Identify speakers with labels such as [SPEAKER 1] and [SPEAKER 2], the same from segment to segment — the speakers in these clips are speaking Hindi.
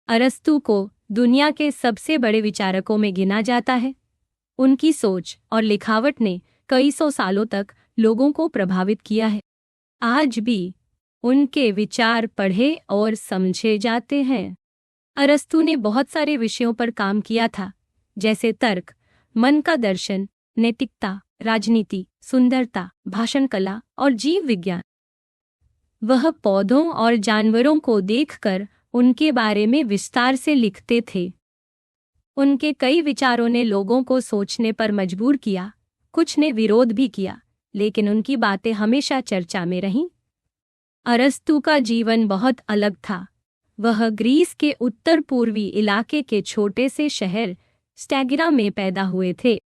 [SPEAKER 1] अरस्तू को दुनिया के सबसे बड़े विचारकों में गिना जाता है। उनकी सोच और लिखावट ने कई सौ सालों तक लोगों को प्रभावित किया है। आज भी उनके विचार पढ़े और समझे जाते हैं। अरस्तू ने बहुत सारे विषयों पर काम किया था, जैसे तर्क, मन का दर्शन, नैतिकता, राजनीति, सुंदरता, भाषण कला और जीव विज्ञान। वह पौधों और जानवरों को देखकर उनके बारे में विस्तार से लिखते थे। उनके कई विचारों ने लोगों को सोचने पर मजबूर किया, कुछ ने विरोध भी किया, लेकिन उनकी बातें हमेशा चर्चा में रहीं। अरस्तू का जीवन बहुत अलग था। वह ग्रीस के उत्तर पूर्वी इलाके के छोटे से शहर स्टैगिरा में पैदा हुए थे।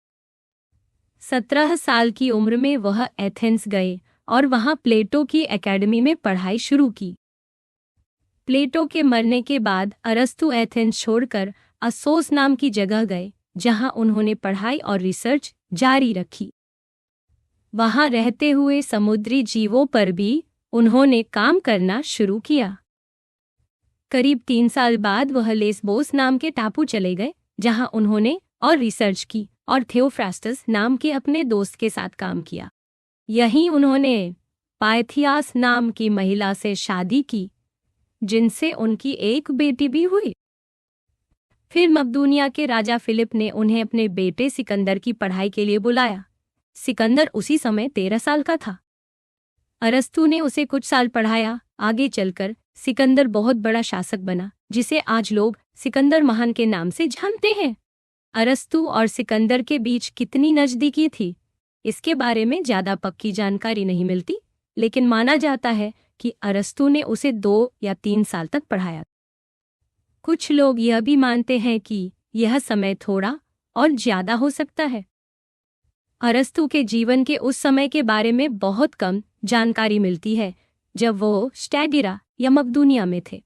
[SPEAKER 1] 17 साल की उम्र में वह एथेंस गए और वहां प्लेटो की एकेडमी में पढ़ाई शुरू की। प्लेटो के मरने के बाद अरस्तू एथेंस छोड़कर अस्सोस नाम की जगह गए, जहां उन्होंने पढ़ाई और रिसर्च जारी रखी। वहां रहते हुए समुद्री जीवों पर भी उन्होंने काम करना शुरू किया। करीब 3 साल बाद वह लेस्बोस नाम के टापू चले गए, जहां उन्होंने और रिसर्च की और थियोफ्रास्टस नाम के अपने दोस्त के साथ काम किया। यहीं उन्होंने पायथियास नाम की महिला से शादी की, जिनसे उनकी एक बेटी भी हुई। फिर मकदूनिया के राजा फिलिप ने उन्हें अपने बेटे सिकंदर की पढ़ाई के लिए बुलाया। सिकंदर उसी समय 13 साल का था। अरस्तू ने उसे कुछ साल पढ़ाया। आगे चलकर सिकंदर बहुत बड़ा शासक बना, जिसे आज लोग सिकंदर महान के नाम से जानते हैं। अरस्तू और सिकंदर के बीच कितनी नज़दीकी थी, इसके बारे में ज़्यादा पक्की जानकारी नहीं मिलती, लेकिन माना जाता है कि अरस्तू ने उसे 2 या 3 साल तक पढ़ाया। कुछ लोग यह भी मानते हैं कि यह समय थोड़ा और ज़्यादा हो सकता है। अरस्तू के जीवन के उस समय के बारे में बहुत कम जानकारी मिलती है, जब वो स्टैगिरा या मकदूनिया में थे।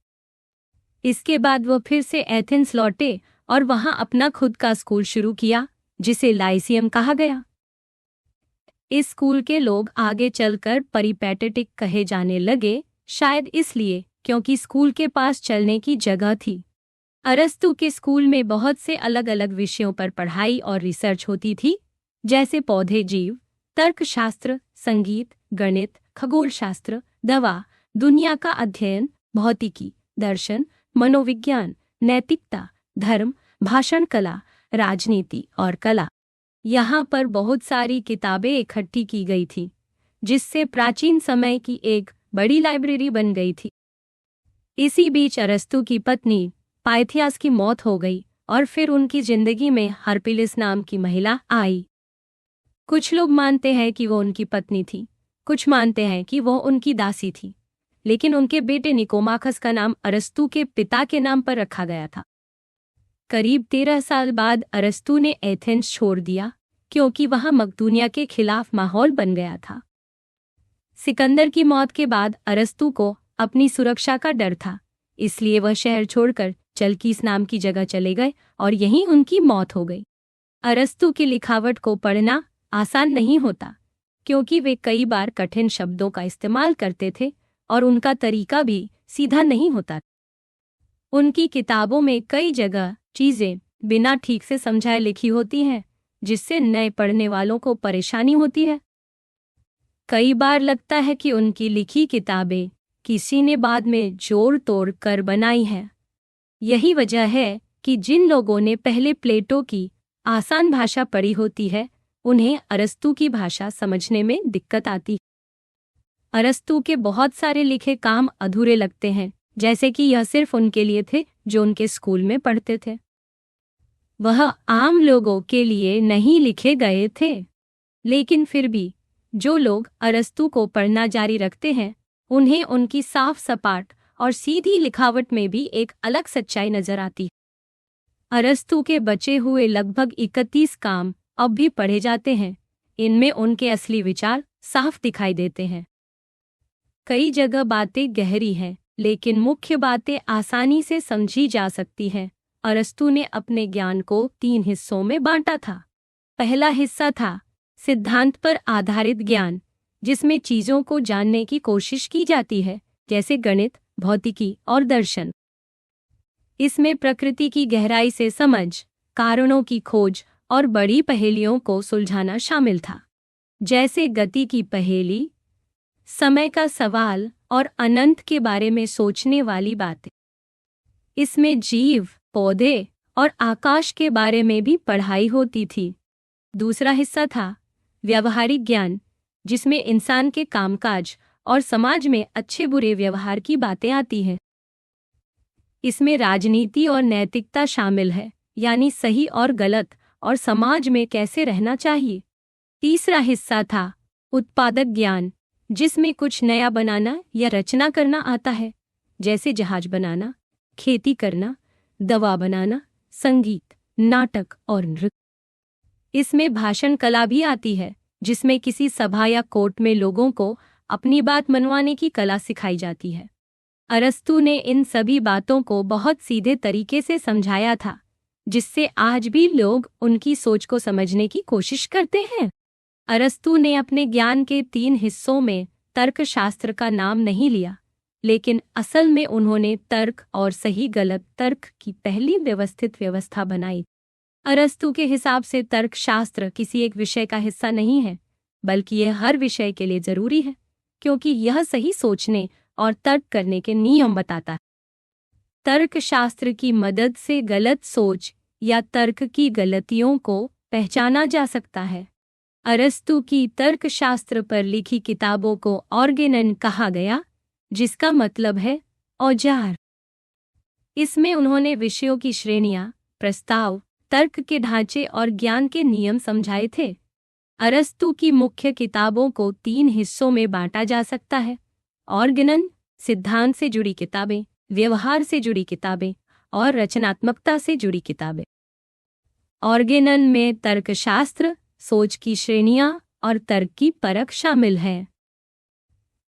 [SPEAKER 1] इसके बाद वो फिर से एथेंस लौटे और वहां अपना खुद का स्कूल शुरू किया, जिसे लाइसियम कहा गया। इस स्कूल के लोग आगे चलकर परिपैटेटिक कहे जाने लगे, शायद इसलिए क्योंकि स्कूल के पास चलने की जगह थी। अरस्तू के स्कूल में बहुत से अलग अलग विषयों पर पढ़ाई और रिसर्च होती थी, जैसे पौधे, जीव, तर्कशास्त्र, संगीत, गणित, खगोलशास्त्र, दवा, दुनिया का अध्ययन, भौतिकी, दर्शन, मनोविज्ञान, नैतिकता, धर्म, भाषण कला, राजनीति और कला। यहाँ पर बहुत सारी किताबें इकट्ठी की गई थी, जिससे प्राचीन समय की एक बड़ी लाइब्रेरी बन गई थी। इसी बीच अरस्तू की पत्नी पायथियास की मौत हो गई और फिर उनकी जिंदगी में हरपिलिस नाम की महिला आई। कुछ लोग मानते हैं कि वो उनकी पत्नी थी, कुछ मानते हैं कि वो उनकी दासी थी, लेकिन उनके बेटे निकोमाखस का नाम अरस्तू के पिता के नाम पर रखा गया था। करीब 13 साल बाद अरस्तू ने एथेंस छोड़ दिया, क्योंकि वहां मकदूनिया के खिलाफ माहौल बन गया था। सिकंदर की मौत के बाद अरस्तू को अपनी सुरक्षा का डर था, इसलिए वह शहर छोड़कर चलकीस नाम की जगह चले गए और यहीं उनकी मौत हो गई। अरस्तू की लिखावट को पढ़ना आसान नहीं होता, क्योंकि वे कई बार कठिन शब्दों का इस्तेमाल करते थे और उनका तरीका भी सीधा नहीं होता। उनकी किताबों में कई जगह चीज़ें बिना ठीक से समझाए लिखी होती हैं, जिससे नए पढ़ने वालों को परेशानी होती है। कई बार लगता है कि उनकी लिखी किताबें किसी ने बाद में जोड़ तोड़ कर बनाई हैं। यही वजह है कि जिन लोगों ने पहले प्लेटो की आसान भाषा पढ़ी होती है, उन्हें अरस्तू की भाषा समझने में दिक्कत आती। अरस्तू के बहुत सारे लिखे काम अधूरे लगते हैं, जैसे कि यह सिर्फ उनके लिए थे जो उनके स्कूल में पढ़ते थे। वह आम लोगों के लिए नहीं लिखे गए थे, लेकिन फिर भी जो लोग अरस्तू को पढ़ना जारी रखते हैं, उन्हें उनकी साफ सपाट और सीधी लिखावट में भी एक अलग सच्चाई नजर आती। अरस्तू के बचे हुए लगभग 31 काम अब भी पढ़े जाते हैं। इनमें उनके असली विचार साफ दिखाई देते हैं। कई जगह बातें गहरी हैं, लेकिन मुख्य बातें आसानी से समझी जा सकती हैं। अरस्तू ने अपने ज्ञान को 3 हिस्सों में बांटा था। पहला हिस्सा था सिद्धांत पर आधारित ज्ञान, जिसमें चीज़ों को जानने की कोशिश की जाती है, जैसे गणित, भौतिकी और दर्शन। इसमें प्रकृति की गहराई से समझ, कारणों की खोज और बड़ी पहेलियों को सुलझाना शामिल था, जैसे गति की पहेली, समय का सवाल और अनंत के बारे में सोचने वाली बातें। इसमें जीव, पौधे और आकाश के बारे में भी पढ़ाई होती थी। दूसरा हिस्सा था व्यवहारिक ज्ञान, जिसमें इंसान के कामकाज और समाज में अच्छे बुरे व्यवहार की बातें आती हैं। इसमें राजनीति और नैतिकता शामिल है, यानी सही और गलत और समाज में कैसे रहना चाहिए। तीसरा हिस्सा था उत्पादक ज्ञान, जिसमें कुछ नया बनाना या रचना करना आता है, जैसे जहाज बनाना, खेती करना, दवा बनाना, संगीत, नाटक और नृत्य। इसमें भाषण कला भी आती है, जिसमें किसी सभा या कोर्ट में लोगों को अपनी बात मनवाने की कला सिखाई जाती है। अरस्तू ने इन सभी बातों को बहुत सीधे तरीके से समझाया था, जिससे आज भी लोग उनकी सोच को समझने की कोशिश करते हैं। अरस्तू ने अपने ज्ञान के 3 हिस्सों में तर्कशास्त्र का नाम नहीं लिया, लेकिन असल में उन्होंने तर्क और सही गलत तर्क की पहली व्यवस्थित व्यवस्था बनाई। अरस्तू के हिसाब से तर्कशास्त्र किसी एक विषय का हिस्सा नहीं है, बल्कि यह हर विषय के लिए जरूरी है, क्योंकि यह सही सोचने और तर्क करने के नियम बताता है। तर्कशास्त्र की मदद से गलत सोच या तर्क की गलतियों को पहचाना जा सकता है। अरस्तू की तर्कशास्त्र पर लिखी किताबों को ऑर्गेनन कहा गया, जिसका मतलब है औजार। इसमें उन्होंने विषयों की श्रेणियां, प्रस्ताव, तर्क के ढांचे और ज्ञान के नियम समझाए थे। अरस्तू की मुख्य किताबों को 3 हिस्सों में बांटा जा सकता है: ऑर्गेनन, सिद्धांत से जुड़ी किताबें, व्यवहार से जुड़ी किताबें और रचनात्मकता से जुड़ी किताबें। ऑर्गेनन में तर्कशास्त्र, सोच की श्रेणियां और तर्क की परख शामिल है।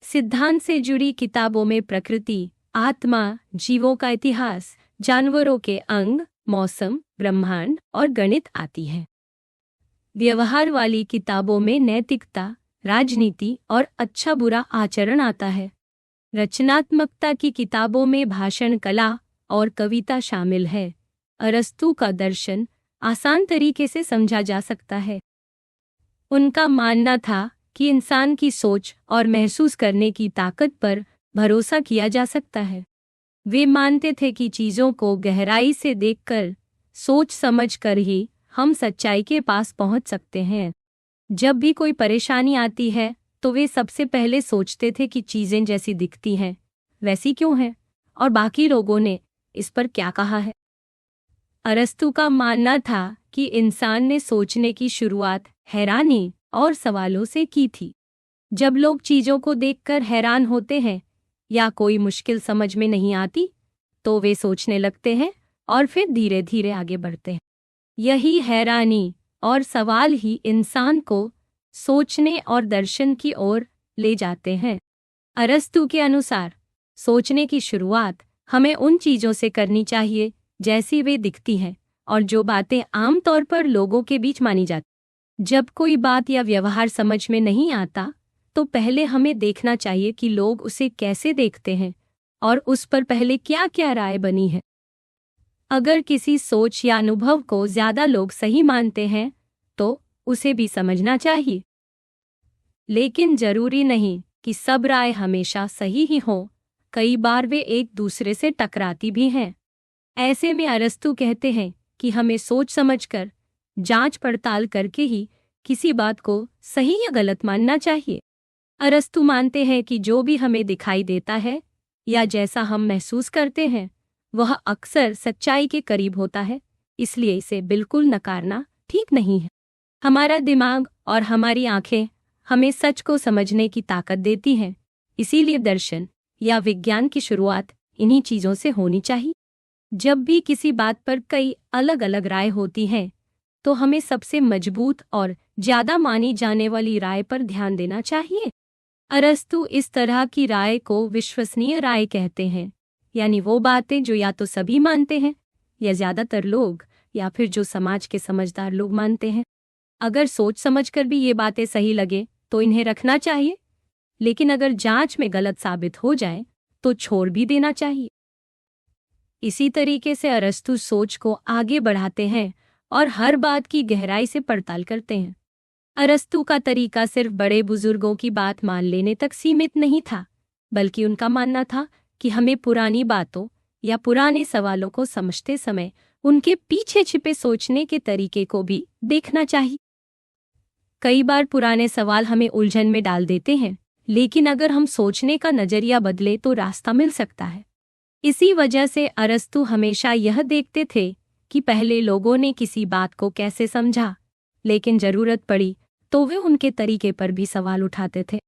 [SPEAKER 1] सिद्धांत से जुड़ी किताबों में प्रकृति, आत्मा, जीवों का इतिहास, जानवरों के अंग, मौसम, ब्रह्मांड और गणित आती है। व्यवहार वाली किताबों में नैतिकता, राजनीति और अच्छा बुरा आचरण आता है। रचनात्मकता की किताबों में भाषण कला और कविता शामिल है। अरस्तू का दर्शन आसान तरीके से समझा जा सकता है। उनका मानना था कि इंसान की सोच और महसूस करने की ताकत पर भरोसा किया जा सकता है। वे मानते थे कि चीज़ों को गहराई से देखकर, सोच समझ कर ही हम सच्चाई के पास पहुंच सकते हैं। जब भी कोई परेशानी आती है, तो वे सबसे पहले सोचते थे कि चीज़ें जैसी दिखती हैं, वैसी क्यों हैं, और बाकी लोगों ने इस पर क्या कहा है। अरस्तू का मानना था कि इंसान ने सोचने की शुरुआत हैरानी और सवालों से की थी। जब लोग चीज़ों को देखकर हैरान होते हैं या कोई मुश्किल समझ में नहीं आती, तो वे सोचने लगते हैं और फिर धीरे धीरे आगे बढ़ते हैं। यही हैरानी और सवाल ही इंसान को सोचने और दर्शन की ओर ले जाते हैं। अरस्तू के अनुसार सोचने की शुरुआत हमें उन चीज़ों से करनी चाहिए जैसी वे दिखती हैं और जो बातें आमतौर पर लोगों के बीच मानी जाती। जब कोई बात या व्यवहार समझ में नहीं आता, तो पहले हमें देखना चाहिए कि लोग उसे कैसे देखते हैं और उस पर पहले क्या क्या राय बनी है। अगर किसी सोच या अनुभव को ज़्यादा लोग सही मानते हैं, तो उसे भी समझना चाहिए। लेकिन जरूरी नहीं कि सब राय हमेशा सही ही हो, कई बार वे एक दूसरे से टकराती भी हैं। ऐसे में अरस्तू कहते हैं कि हमें सोच समझकर, जांच पड़ताल करके ही किसी बात को सही या गलत मानना चाहिए। अरस्तू मानते हैं कि जो भी हमें दिखाई देता है या जैसा हम महसूस करते हैं, वह अक्सर सच्चाई के करीब होता है, इसलिए इसे बिल्कुल नकारना ठीक नहीं है। हमारा दिमाग और हमारी आंखें हमें सच को समझने की ताकत देती हैं, इसीलिए दर्शन या विज्ञान की शुरुआत इन्हीं चीज़ों से होनी चाहिए। जब भी किसी बात पर कई अलग अलग राय होती हैं, तो हमें सबसे मजबूत और ज़्यादा मानी जाने वाली राय पर ध्यान देना चाहिए। अरस्तू इस तरह की राय को विश्वसनीय राय कहते हैं, यानी वो बातें जो या तो सभी मानते हैं या ज़्यादातर लोग या फिर जो समाज के समझदार लोग मानते हैं। अगर सोच समझकर भी ये बातें सही लगे तो इन्हें रखना चाहिए, लेकिन अगर जांच में गलत साबित हो जाए तो छोड़ भी देना चाहिए। इसी तरीके से अरस्तु सोच को आगे बढ़ाते हैं और हर बात की गहराई से पड़ताल करते हैं। अरस्तु का तरीका सिर्फ बड़े बुजुर्गों की बात मान लेने तक सीमित नहीं था, बल्कि उनका मानना था कि हमें पुरानी बातों या पुराने सवालों को समझते समय उनके पीछे छिपे सोचने के तरीके को भी देखना चाहिए। कई बार पुराने सवाल हमें उलझन में डाल देते हैं, लेकिन अगर हम सोचने का नजरिया बदले तो रास्ता मिल सकता है। इसी वजह से अरस्तु हमेशा यह देखते थे कि पहले लोगों ने किसी बात को कैसे समझा, लेकिन जरूरत पड़ी तो वे उनके तरीके पर भी सवाल उठाते थे।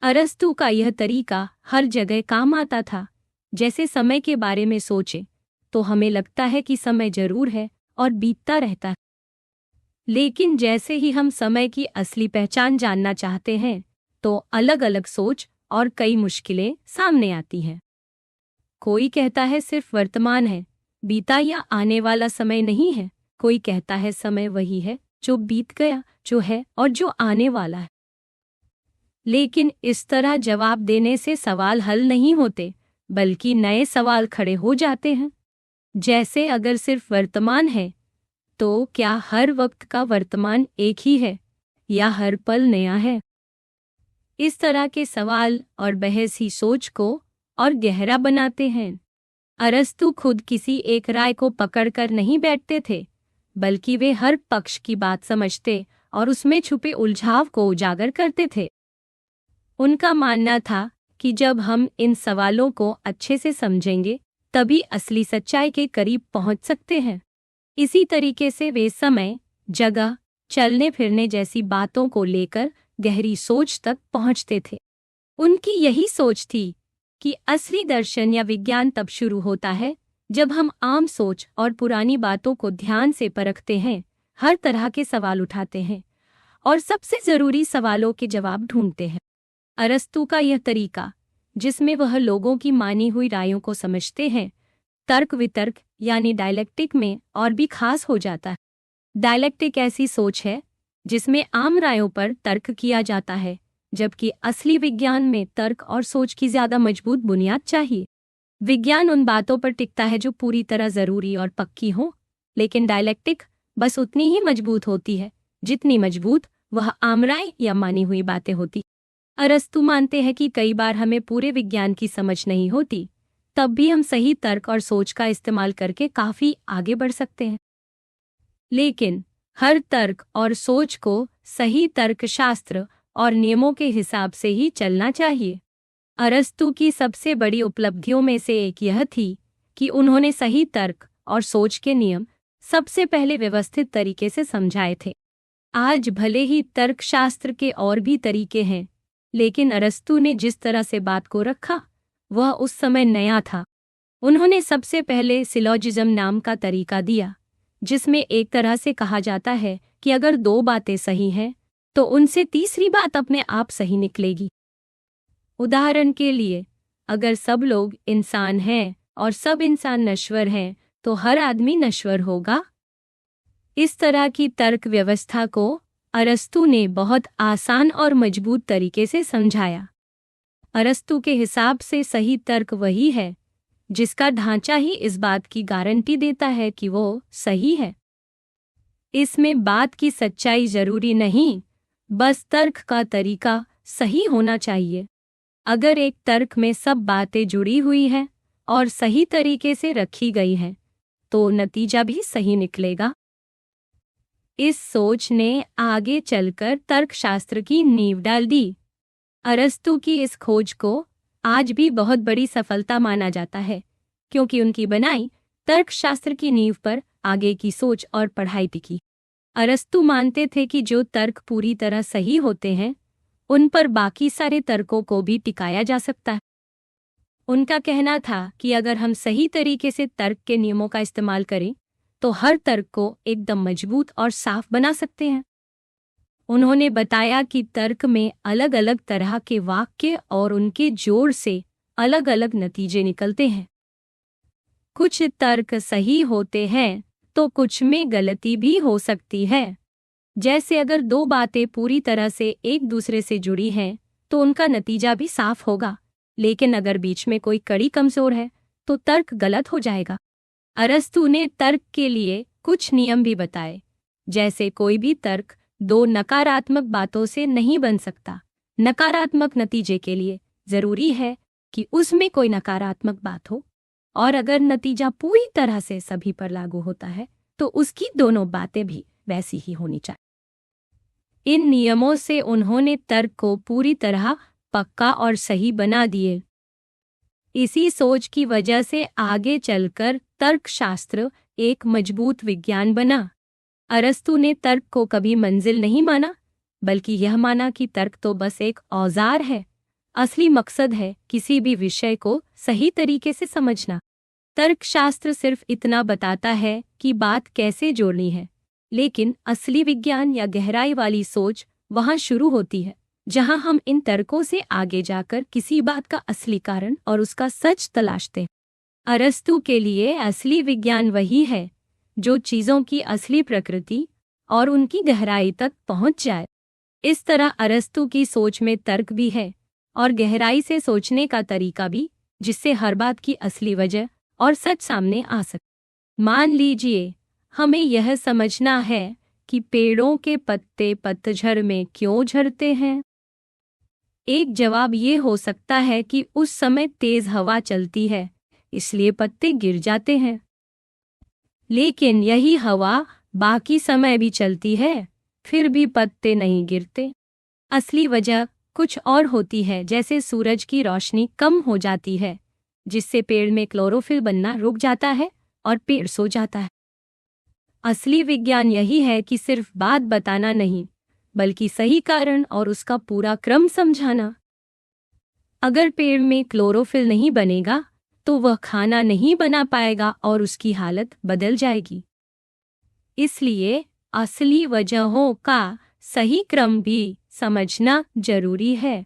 [SPEAKER 1] अरस्तु का यह तरीका हर जगह काम आता था। जैसे समय के बारे में सोचे तो हमें लगता है कि समय जरूर है और बीतता रहता है, लेकिन जैसे ही हम समय की असली पहचान जानना चाहते हैं तो अलग अलग सोच और कई मुश्किलें सामने आती हैं। कोई कहता है सिर्फ वर्तमान है, बीता या आने वाला समय नहीं है। कोई कहता है समय वही है जो बीत गया, जो है और जो आने वाला है। लेकिन इस तरह जवाब देने से सवाल हल नहीं होते, बल्कि नए सवाल खड़े हो जाते हैं। जैसे अगर सिर्फ वर्तमान है तो क्या हर वक्त का वर्तमान एक ही है या हर पल नया है? इस तरह के सवाल और बहस ही सोच को और गहरा बनाते हैं। अरस्तु खुद किसी एक राय को पकड़कर नहीं बैठते थे, बल्कि वे हर पक्ष की बात समझते और उसमें छुपे उलझाव को उजागर करते थे। उनका मानना था कि जब हम इन सवालों को अच्छे से समझेंगे तभी असली सच्चाई के करीब पहुंच सकते हैं। इसी तरीके से वे समय, जगह, चलने फिरने जैसी बातों को लेकर गहरी सोच तक पहुंचते थे। उनकी यही सोच थी कि असली दर्शन या विज्ञान तब शुरू होता है जब हम आम सोच और पुरानी बातों को ध्यान से परखते हैं, हर तरह के सवाल उठाते हैं और सबसे जरूरी सवालों के जवाब ढूंढते हैं। अरस्तु का यह तरीका, जिसमें वह लोगों की मानी हुई रायों को समझते हैं, तर्क वितर्क यानी डायलेक्टिक में और भी खास हो जाता है। डायलेक्टिक ऐसी सोच है जिसमें आम रायों पर तर्क किया जाता है, जबकि असली विज्ञान में तर्क और सोच की ज्यादा मजबूत बुनियाद चाहिए। विज्ञान उन बातों पर टिकता है जो पूरी तरह जरूरी और पक्की हो, लेकिन डायलेक्टिक बस उतनी ही मजबूत होती है जितनी मजबूत वह आम राय या मानी हुई बातें होती। अरस्तु मानते हैं कि कई बार हमें पूरे विज्ञान की समझ नहीं होती, तब भी हम सही तर्क और सोच का इस्तेमाल करके काफी आगे बढ़ सकते हैं। लेकिन हर तर्क और सोच को सही तर्कशास्त्र और नियमों के हिसाब से ही चलना चाहिए। अरस्तु की सबसे बड़ी उपलब्धियों में से एक यह थी कि उन्होंने सही तर्क और सोच के नियम सबसे पहले व्यवस्थित तरीके से समझाए थे। आज भले ही तर्कशास्त्र के और भी तरीके हैं, लेकिन अरस्तु ने जिस तरह से बात को रखा वह उस समय नया था। उन्होंने सबसे पहले सिलोजिज्म नाम का तरीका दिया, जिसमें एक तरह से कहा जाता है कि अगर दो बातें सही हैं तो उनसे तीसरी बात अपने आप सही निकलेगी। उदाहरण के लिए, अगर सब लोग इंसान हैं और सब इंसान नश्वर हैं तो हर आदमी नश्वर होगा। इस तरह की तर्क व्यवस्था को अरस्तु ने बहुत आसान और मजबूत तरीके से समझाया। अरस्तु के हिसाब से सही तर्क वही है जिसका ढांचा ही इस बात की गारंटी देता है कि वो सही है। इसमें बात की सच्चाई जरूरी नहीं, बस तर्क का तरीका सही होना चाहिए। अगर एक तर्क में सब बातें जुड़ी हुई हैं और सही तरीके से रखी गई हैं, तो नतीजा भी सही निकलेगा। इस सोच ने आगे चलकर तर्कशास्त्र की नींव डाल दी। अरस्तु की इस खोज को आज भी बहुत बड़ी सफलता माना जाता है, क्योंकि उनकी बनाई तर्कशास्त्र की नींव पर आगे की सोच और पढ़ाई टिकी। अरस्तु मानते थे कि जो तर्क पूरी तरह सही होते हैं, उन पर बाकी सारे तर्कों को भी टिकाया जा सकता है। उनका कहना था कि अगर हम सही तरीके से तर्क के नियमों का इस्तेमाल करें तो हर तर्क को एकदम मजबूत और साफ बना सकते हैं। उन्होंने बताया कि तर्क में अलग अलग तरह के वाक्य और उनके जोड़ से अलग अलग नतीजे निकलते हैं। कुछ तर्क सही होते हैं तो कुछ में गलती भी हो सकती है। जैसे अगर दो बातें पूरी तरह से एक दूसरे से जुड़ी हैं तो उनका नतीजा भी साफ होगा, लेकिन अगर बीच में कोई कड़ी कमजोर है तो तर्क गलत हो जाएगा। अरस्तू ने तर्क के लिए कुछ नियम भी बताए, जैसे कोई भी तर्क दो नकारात्मक बातों से नहीं बन सकता। नकारात्मक नतीजे के लिए जरूरी है कि उसमें कोई नकारात्मक बात हो, और अगर नतीजा पूरी तरह से सभी पर लागू होता है तो उसकी दोनों बातें भी वैसी ही होनी चाहिए। इन नियमों से उन्होंने तर्क को पूरी तरह पक्का और सही बना दिए। इसी सोच की वजह से आगे चलकर तर्कशास्त्र एक मजबूत विज्ञान बना। अरस्तू ने तर्क को कभी मंजिल नहीं माना, बल्कि यह माना कि तर्क तो बस एक औजार है। असली मकसद है किसी भी विषय को सही तरीके से समझना। तर्कशास्त्र सिर्फ इतना बताता है कि बात कैसे जोड़नी है, लेकिन असली विज्ञान या गहराई वाली सोच वहाँ शुरू होती है, जहाँ हम इन तर्कों से आगे जाकर किसी बात का असली कारण और उसका सच तलाशते हैं। अरस्तू के लिए असली विज्ञान वही है जो चीज़ों की असली प्रकृति और उनकी गहराई तक पहुँच जाए। इस तरह अरस्तू की सोच में तर्क भी है और गहराई से सोचने का तरीका भी, जिससे हर बात की असली वजह और सच सामने आ सके। मान लीजिए हमें यह समझना है कि पेड़ों के पत्ते पतझड़ में क्यों झड़ते हैं। एक जवाब ये हो सकता है कि उस समय तेज हवा चलती है, इसलिए पत्ते गिर जाते हैं। लेकिन यही हवा बाकी समय भी चलती है, फिर भी पत्ते नहीं गिरते। असली वजह कुछ और होती है, जैसे सूरज की रोशनी कम हो जाती है, जिससे पेड़ में क्लोरोफिल बनना रुक जाता है और पेड़ सो जाता है। असली विज्ञान यही है कि सिर्फ बात बताना नहीं, बल्कि सही कारण और उसका पूरा क्रम समझाना। अगर पेड़ में क्लोरोफिल नहीं बनेगा तो वह खाना नहीं बना पाएगा और उसकी हालत बदल जाएगी। इसलिए असली वजहों का सही क्रम भी समझना जरूरी है।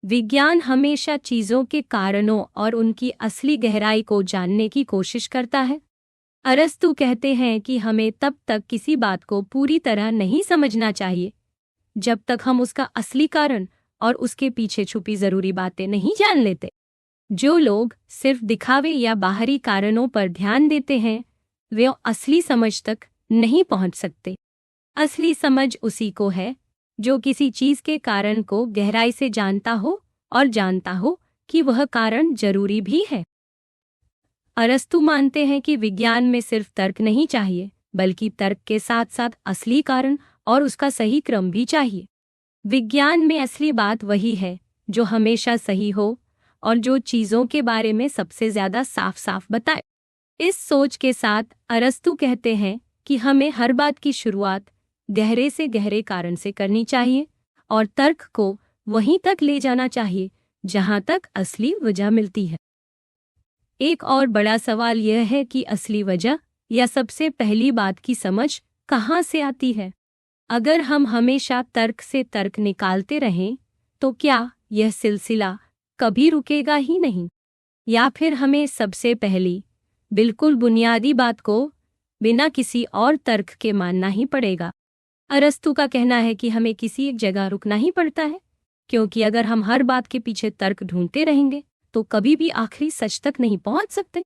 [SPEAKER 1] विज्ञान हमेशा चीजों के कारणों और उनकी असली गहराई को जानने की कोशिश करता है। अरस्तू कहते हैं कि हमें तब तक किसी बात को पूरी तरह नहीं समझना चाहिए जब तक हम उसका असली कारण और उसके पीछे छुपी जरूरी बातें नहीं जान लेते। जो लोग सिर्फ दिखावे या बाहरी कारणों पर ध्यान देते हैं, वे असली समझ तक नहीं पहुंच सकते। असली समझ उसी को है जो किसी चीज के कारण को गहराई से जानता हो और जानता हो कि वह कारण जरूरी भी है। अरस्तू मानते हैं कि विज्ञान में सिर्फ तर्क नहीं चाहिए, बल्कि तर्क के साथ साथ असली कारण और उसका सही क्रम भी चाहिए। विज्ञान में असली बात वही है जो हमेशा सही हो और जो चीजों के बारे में सबसे ज्यादा साफ साफ बताए। इस सोच के साथ अरस्तू कहते हैं कि हमें हर बात की शुरुआत गहरे से गहरे कारण से करनी चाहिए और तर्क को वहीं तक ले जाना चाहिए जहां तक असली वजह मिलती है। एक और बड़ा सवाल यह है कि असली वजह या सबसे पहली बात की समझ कहाँ से आती है। अगर हम हमेशा तर्क से तर्क निकालते रहें तो क्या यह सिलसिला कभी रुकेगा ही नहीं, या फिर हमें सबसे पहली बिल्कुल बुनियादी बात को बिना किसी और तर्क के मानना ही पड़ेगा। अरस्तू का कहना है कि हमें किसी एक जगह रुकना ही पड़ता है, क्योंकि अगर हम हर बात के पीछे तर्क ढूंढते रहेंगे तो कभी भी आखिरी सच तक नहीं पहुंच सकते।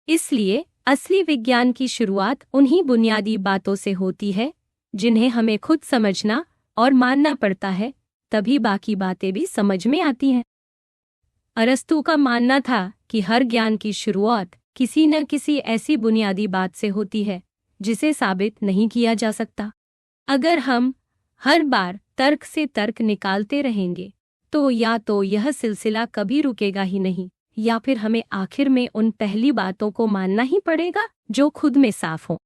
[SPEAKER 1] इसलिए असली विज्ञान की शुरुआत उन्हीं बुनियादी बातों से होती है जिन्हें हमें खुद समझना और मानना पड़ता है, तभी बाकी बातें भी समझ में आती हैं। अरस्तू का मानना था कि हर ज्ञान की शुरुआत किसी न किसी ऐसी बुनियादी बात से होती है जिसे साबित नहीं किया जा सकता। अगर हम हर बार तर्क से तर्क निकालते रहेंगे तो या तो यह सिलसिला कभी रुकेगा ही नहीं, या फिर हमें आखिर में उन पहली बातों को मानना ही पड़ेगा जो खुद में साफ हो।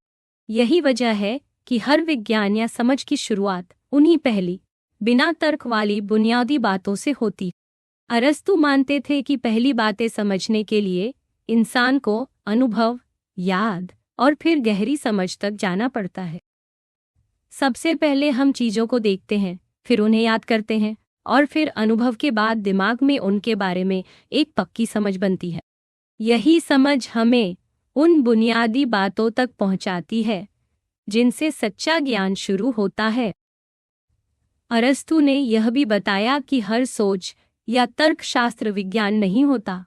[SPEAKER 1] यही वजह है कि हर विज्ञान या समझ की शुरुआत उन्हीं पहली बिना तर्क वाली बुनियादी बातों से होती। अरस्तू मानते थे कि पहली बातें समझने के लिए इंसान को अनुभव, याद और फिर गहरी समझ तक जाना पड़ता है। सबसे पहले हम चीजों को देखते हैं, फिर उन्हें याद करते हैं और फिर अनुभव के बाद दिमाग में उनके बारे में एक पक्की समझ बनती है। यही समझ हमें उन बुनियादी बातों तक पहुंचाती है जिनसे सच्चा ज्ञान शुरू होता है। अरस्तू ने यह भी बताया कि हर सोच या तर्कशास्त्र विज्ञान नहीं होता।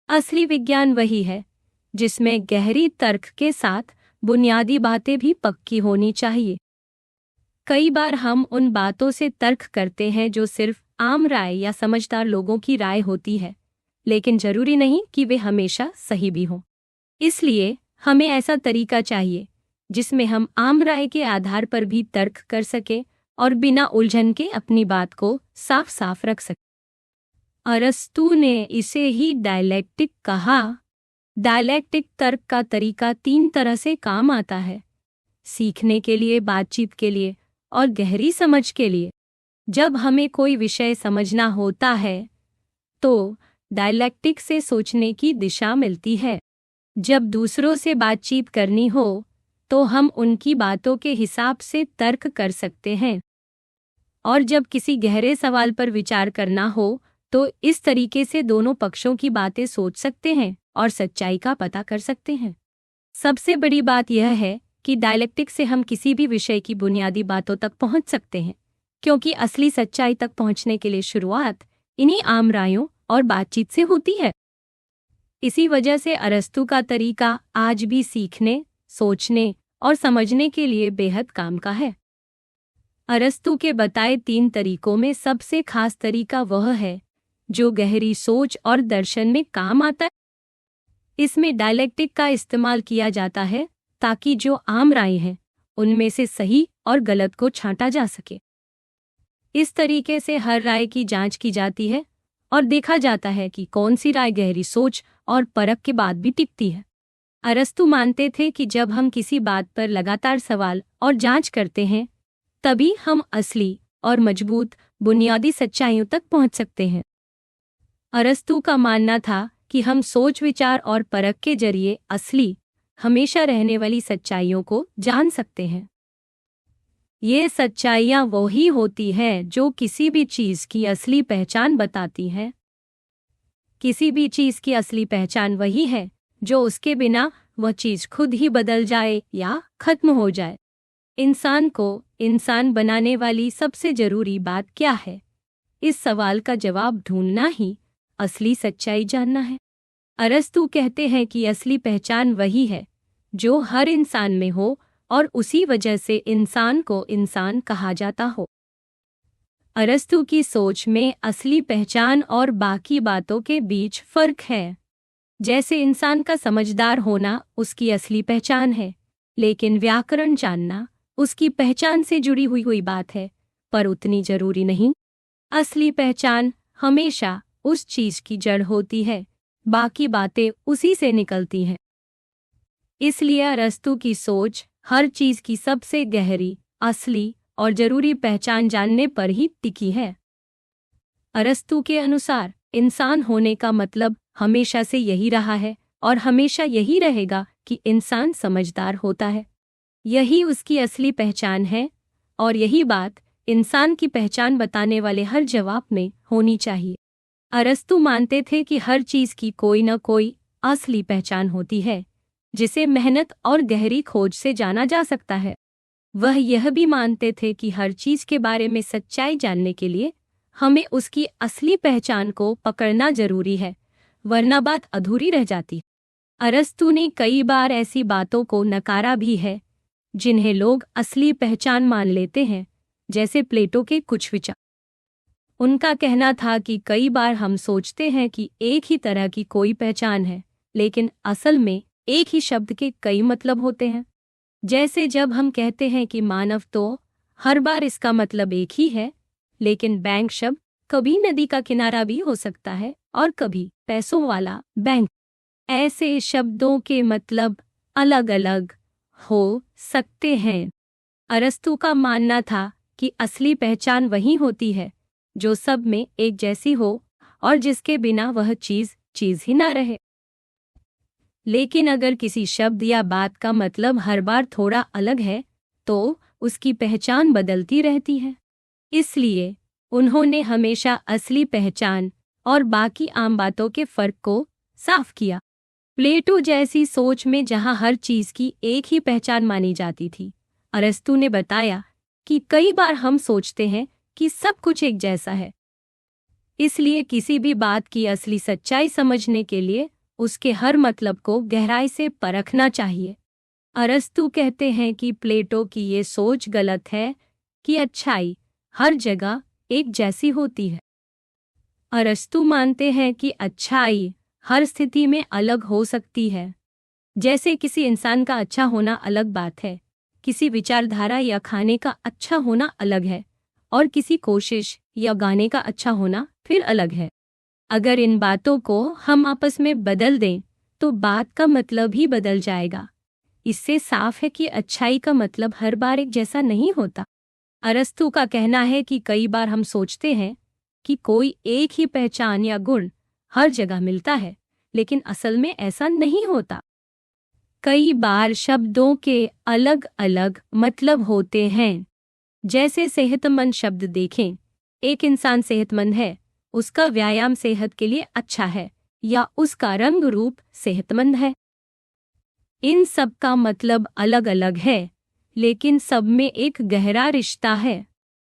[SPEAKER 1] असली विज्ञान वही है जिसमें गहरी तर्क के साथ बुनियादी बातें भी पक्की होनी चाहिए। कई बार हम उन बातों से तर्क करते हैं जो सिर्फ आम राय या समझदार लोगों की राय होती है, लेकिन जरूरी नहीं कि वे हमेशा सही भी हों। इसलिए हमें ऐसा तरीका चाहिए जिसमें हम आम राय के आधार पर भी तर्क कर सकें और बिना उलझन के अपनी बात को साफ साफ रख सकें। अरस्तू ने इसे ही डायलैक्टिक कहा। डायलैक्टिक तर्क का तरीका 3 तरह से काम आता है: सीखने के लिए, बातचीत के लिए और गहरी समझ के लिए। जब हमें कोई विषय समझना होता है तो डायलैक्टिक से सोचने की दिशा मिलती है। जब दूसरों से बातचीत करनी हो तो हम उनकी बातों के हिसाब से तर्क कर सकते हैं, और जब किसी गहरे सवाल पर विचार करना हो तो इस तरीके से दोनों पक्षों की बातें सोच सकते हैं और सच्चाई का पता कर सकते हैं। सबसे बड़ी बात यह है कि डायलैक्टिक से हम किसी भी विषय की बुनियादी बातों तक पहुंच सकते हैं, क्योंकि असली सच्चाई तक पहुंचने के लिए शुरुआत इन्हीं आम रायों और बातचीत से होती है। इसी वजह से अरस्तू का तरीका आज भी सीखने, सोचने और समझने के लिए बेहद काम का है। अरस्तू के बताए 3 तरीकों में सबसे खास तरीका वह है जो गहरी सोच और दर्शन में काम आता है। इसमें डायलैक्टिक का इस्तेमाल किया जाता है ताकि जो आम राय हैं उनमें से सही और गलत को छांटा जा सके। इस तरीके से हर राय की जांच की जाती है और देखा जाता है कि कौन सी राय गहरी सोच और परख के बाद भी टिकती है। अरस्तू मानते थे कि जब हम किसी बात पर लगातार सवाल और जांच करते हैं तभी हम असली और मजबूत बुनियादी सच्चाइयों तक पहुंच सकते हैं। अरस्तू का मानना था कि हम सोच, विचार और परख के जरिए असली, हमेशा रहने वाली सच्चाइयों को जान सकते हैं। ये सच्चाइयाँ वही होती हैं जो किसी भी चीज़ की असली पहचान बताती हैं। किसी भी चीज़ की असली पहचान वही है जो उसके बिना वह चीज़ खुद ही बदल जाए या खत्म हो जाए। इंसान को इंसान बनाने वाली सबसे जरूरी बात क्या है? इस सवाल का जवाब ढूंढना ही असली सच्चाई जानना है। अरस्तू कहते हैं कि असली पहचान वही है जो हर इंसान में हो और उसी वजह से इंसान को इंसान कहा जाता हो। अरस्तू की सोच में असली पहचान और बाकी बातों के बीच फर्क है। जैसे इंसान का समझदार होना उसकी असली पहचान है, लेकिन व्याकरण जानना उसकी पहचान से जुड़ी हुई बात है, पर उतनी जरूरी नहीं। असली पहचान हमेशा उस चीज की जड़ होती है, बाकी बातें उसी से निकलती हैं। इसलिए अरस्तू की सोच हर चीज की सबसे गहरी, असली और जरूरी पहचान जानने पर ही टिकी है। अरस्तू के अनुसार इंसान होने का मतलब हमेशा से यही रहा है और हमेशा यही रहेगा कि इंसान समझदार होता है। यही उसकी असली पहचान है और यही बात इंसान की पहचान बताने वाले हर जवाब में होनी चाहिए। अरस्तू मानते थे कि हर चीज की कोई न कोई असली पहचान होती है जिसे मेहनत और गहरी खोज से जाना जा सकता है। वह यह भी मानते थे कि हर चीज के बारे में सच्चाई जानने के लिए हमें उसकी असली पहचान को पकड़ना जरूरी है, वरना बात अधूरी रह जाती। अरस्तू ने कई बार ऐसी बातों को नकारा भी है जिन्हें लोग असली पहचान मान लेते हैं, जैसे प्लेटो के कुछ विचार। उनका कहना था कि कई बार हम सोचते हैं कि एक ही तरह की कोई पहचान है, लेकिन असल में एक ही शब्द के कई मतलब होते हैं। जैसे जब हम कहते हैं कि मानव, तो हर बार इसका मतलब एक ही है, लेकिन बैंक शब्द कभी नदी का किनारा भी हो सकता है और कभी पैसों वाला बैंक। ऐसे शब्दों के मतलब अलग अलग हो सकते हैं। अरस्तू का मानना था कि असली पहचान वही होती है जो सब में एक जैसी हो और जिसके बिना वह चीज ही ना रहे। लेकिन अगर किसी शब्द या बात का मतलब हर बार थोड़ा अलग है तो उसकी पहचान बदलती रहती है। इसलिए उन्होंने हमेशा असली पहचान और बाकी आम बातों के फर्क को साफ किया। प्लेटो जैसी सोच में जहां हर चीज की एक ही पहचान मानी जाती थी, अरस्तू ने बताया कि कई बार हम सोचते हैं कि सब कुछ एक जैसा है। इसलिए किसी भी बात की असली सच्चाई समझने के लिए उसके हर मतलब को गहराई से परखना चाहिए। अरस्तु कहते हैं कि प्लेटो की ये सोच गलत है कि अच्छाई हर जगह एक जैसी होती है। अरस्तु मानते हैं कि अच्छाई हर स्थिति में अलग हो सकती है। जैसे किसी इंसान का अच्छा होना अलग बात है, किसी विचारधारा या खाने का अच्छा होना अलग है, और किसी कोशिश या गाने का अच्छा होना फिर अलग है। अगर इन बातों को हम आपस में बदल दें तो बात का मतलब ही बदल जाएगा। इससे साफ है कि अच्छाई का मतलब हर बार एक जैसा नहीं होता। अरस्तु का कहना है कि कई बार हम सोचते हैं कि कोई एक ही पहचान या गुण हर जगह मिलता है, लेकिन असल में ऐसा नहीं होता। कई बार शब्दों के अलग अलग मतलब होते हैं। जैसे सेहतमंद शब्द देखें, एक इंसान सेहतमंद है, उसका व्यायाम सेहत के लिए अच्छा है, या उसका रंग रूप सेहतमंद है। इन सब का मतलब अलग अलग है, लेकिन सब में एक गहरा रिश्ता है।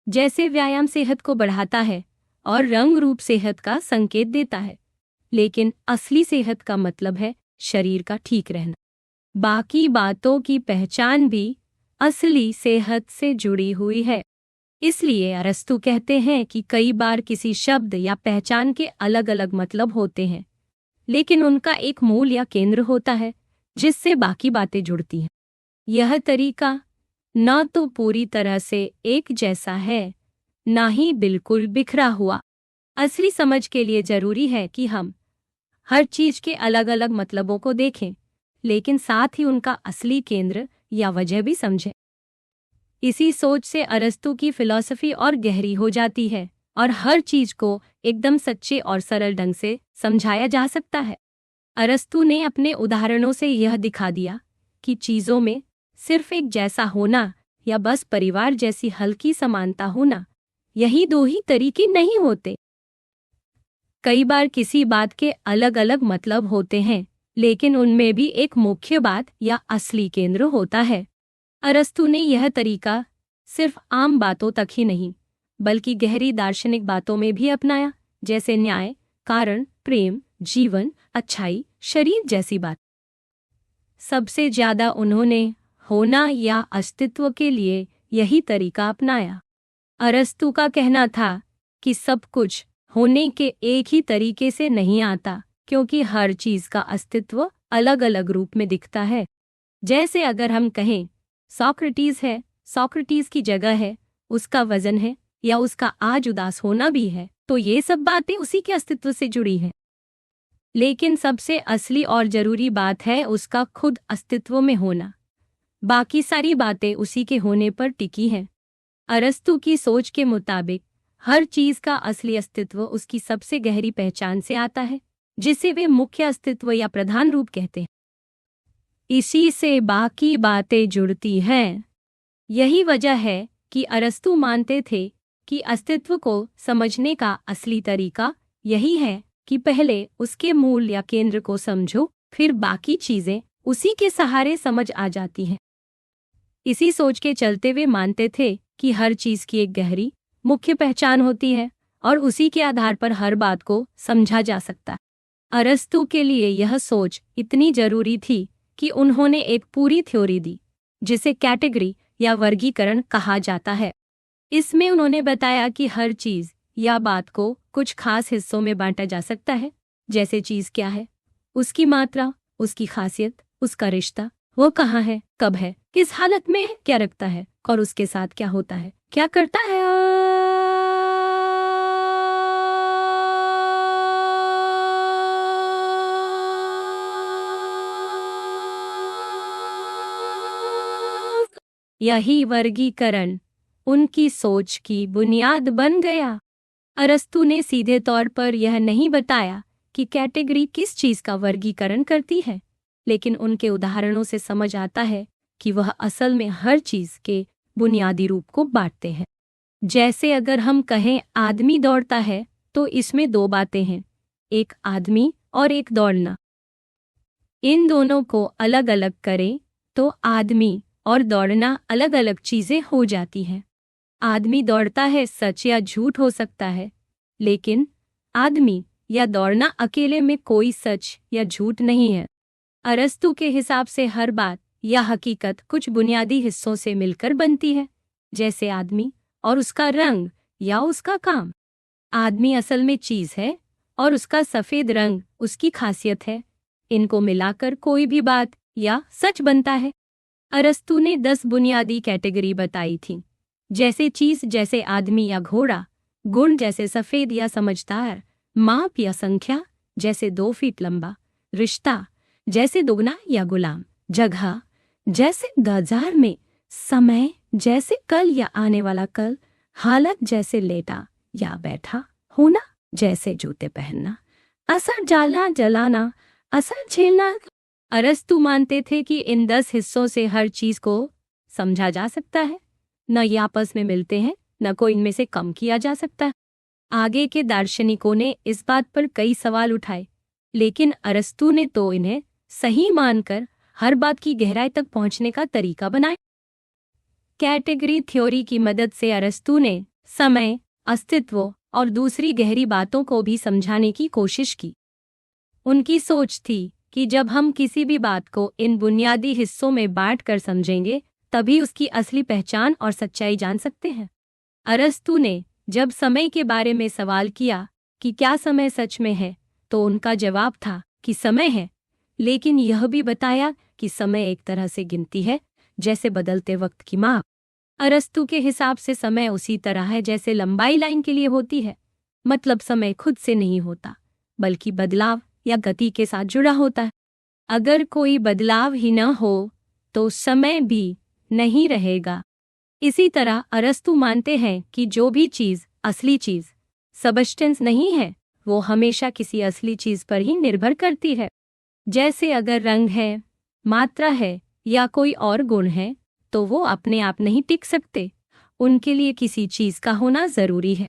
[SPEAKER 1] जैसे व्यायाम सेहत को बढ़ाता है और रंग रूप सेहत का संकेत देता है, लेकिन असली सेहत का मतलब है शरीर का ठीक रहना। बाकी बातों की पहचान भी असली सेहत से जुड़ी हुई है। इसलिए अरस्तु कहते हैं कि कई बार किसी शब्द या पहचान के अलग अलग मतलब होते हैं, लेकिन उनका एक मूल या केंद्र होता है जिससे बाकी बातें जुड़ती हैं। यह तरीका न तो पूरी तरह से एक जैसा है, न ही बिल्कुल बिखरा हुआ। असली समझ के लिए जरूरी है कि हम हर चीज के अलग अलग मतलबों को देखें, लेकिन साथ ही उनका असली केंद्र या वजह भी समझें। इसी सोच से अरस्तु की फिलॉसफी और गहरी हो जाती है और हर चीज को एकदम सच्चे और सरल ढंग से समझाया जा सकता है। अरस्तु ने अपने उदाहरणों से यह दिखा दिया कि चीजों में सिर्फ एक जैसा होना या बस परिवार जैसी हल्की समानता होना, यही दो ही तरीके नहीं होते। कई बार किसी बात के अलग अलग मतलब होते हैं, लेकिन उनमें भी एक मुख्य बात या असली केंद्र होता है। अरस्तु ने यह तरीका सिर्फ आम बातों तक ही नहीं, बल्कि गहरी दार्शनिक बातों में भी अपनाया, जैसे न्याय, कारण, प्रेम, जीवन, अच्छाई, शरीर जैसी बात। सबसे ज्यादा उन्होंने होना या अस्तित्व के लिए यही तरीका अपनाया। अरस्तु का कहना था कि सब कुछ होने के एक ही तरीके से नहीं आता, क्योंकि हर चीज का अस्तित्व अलग अलग रूप में दिखता है। जैसे अगर हम कहें सोक्रेटिस है, सोक्रेटिस की जगह है, उसका वजन है, या उसका आज उदास होना भी है, तो ये सब बातें उसी के अस्तित्व से जुड़ी हैं। लेकिन सबसे असली और जरूरी बात है उसका खुद अस्तित्व में होना। बाकी सारी बातें उसी के होने पर टिकी हैं। अरस्तु की सोच के मुताबिक हर चीज का असली अस्तित्व उसकी सबसे गहरी पहचान से आता है, जिसे वे मुख्य अस्तित्व या प्रधान रूप कहते हैं। इसी से बाकी बातें जुड़ती हैं। यही वजह है कि अरस्तु मानते थे कि अस्तित्व को समझने का असली तरीका यही है कि पहले उसके मूल या केंद्र को समझो, फिर बाकी चीजें उसी के सहारे समझ आ जाती हैं। इसी सोच के चलते वे मानते थे कि हर चीज की एक गहरी मुख्य पहचान होती है और उसी के आधार पर हर बात को समझा जा सकता है। अरस्तु के लिए यह सोच इतनी जरूरी थी कि उन्होंने एक पूरी थ्योरी दी, जिसे कैटेगरी या वर्गीकरण कहा जाता है। इसमें उन्होंने बताया कि हर चीज या बात को कुछ खास हिस्सों में बांटा जा सकता है, जैसे चीज क्या है, उसकी मात्रा, उसकी खासियत, उसका रिश्ता, वो कहाँ है, कब है, किस हालत में है, क्या रखता है और उसके साथ क्या होता है, क्या करता है। यही वर्गीकरण उनकी सोच की बुनियाद बन गया। अरस्तु ने सीधे तौर पर यह नहीं बताया कि कैटेगरी किस चीज का वर्गीकरण करती है, लेकिन उनके उदाहरणों से समझ आता है कि वह असल में हर चीज के बुनियादी रूप को बांटते हैं। जैसे अगर हम कहें आदमी दौड़ता है, तो इसमें दो बातें हैं, एक आदमी और एक दौड़ना। इन दोनों को अलग अलग करें तो आदमी और दौड़ना अलग अलग चीजें हो जाती हैं। आदमी दौड़ता है सच या झूठ हो सकता है, लेकिन आदमी या दौड़ना अकेले में कोई सच या झूठ नहीं है। अरस्तु के हिसाब से हर बात या हकीकत कुछ बुनियादी हिस्सों से मिलकर बनती है, जैसे आदमी और उसका रंग या उसका काम। आदमी असल में चीज है और उसका सफेद रंग उसकी खासियत है। इनको मिलाकर कोई भी बात या सच बनता है। अरस्तु ने 10 बुनियादी कैटेगरी बताई थी, जैसे चीज जैसे आदमी या घोड़ा, गुण जैसे सफेद या समझदार, माप या संख्या जैसे 2 फीट लंबा, रिश्ता जैसे दुगना या गुलाम, जगह जैसे बाजार में, समय जैसे कल या आने वाला कल, हालत जैसे लेटा या बैठा होना जैसे जूते पहनना, असर डालना जलाना, असर झेलना। अरस्तु मानते थे कि इन 10 हिस्सों से हर चीज को समझा जा सकता है, न ये आपस में मिलते हैं न को इनमें से कम किया जा सकता है। आगे के दार्शनिकों ने इस बात पर कई सवाल उठाए, लेकिन अरस्तु ने तो इन्हें सही मानकर हर बात की गहराई तक पहुंचने का तरीका बनाया। कैटेगरी थ्योरी की मदद से अरस्तु ने समय, अस्तित्व और दूसरी गहरी बातों को भी समझाने की कोशिश की। उनकी सोच थी कि जब हम किसी भी बात को इन बुनियादी हिस्सों में बांटकर समझेंगे, तभी उसकी असली पहचान और सच्चाई जान सकते हैं। अरस्तु ने जब समय के बारे में सवाल किया कि क्या समय सच में है, तो उनका जवाब था कि समय है, लेकिन यह भी बताया कि समय एक तरह से गिनती है, जैसे बदलते वक्त की माप। अरस्तु के हिसाब से समय उसी तरह है जैसे लंबाई लाइन के लिए होती है, मतलब समय खुद से नहीं होता, बल्कि बदलाव या गति के साथ जुड़ा होता है। अगर कोई बदलाव ही न हो, तो समय भी नहीं रहेगा। इसी तरह अरस्तु मानते हैं कि जो भी चीज़ असली चीज़ सबस्टेंस नहीं है, वो हमेशा किसी असली चीज़ पर ही निर्भर करती है। जैसे अगर रंग है, मात्रा है या कोई और गुण है, तो वो अपने आप नहीं टिक सकते, उनके लिए किसी चीज़ का होना ज़रूरी है।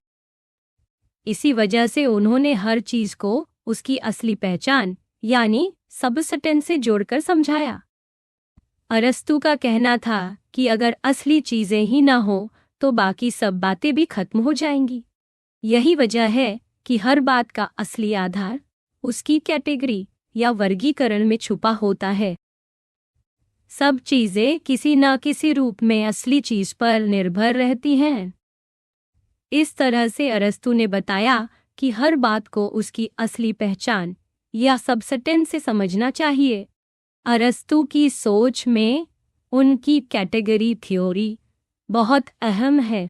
[SPEAKER 1] इसी वजह से उन्होंने हर चीज़ को उसकी असली पहचान यानी सबस्टेंस से जोड़कर समझाया। अरस्तु का कहना था कि अगर असली चीजें ही ना हो, तो बाकी सब बातें भी खत्म हो जाएंगी। यही वजह है कि हर बात का असली आधार उसकी कैटेगरी या वर्गीकरण में छुपा होता है। सब चीजें किसी न किसी रूप में असली चीज पर निर्भर रहती हैं। इस तरह से अरस्तु ने बताया कि हर बात को उसकी असली पहचान या सबस्टेंस से समझना चाहिए। अरस्तु की सोच में उनकी कैटेगरी थ्योरी बहुत अहम है।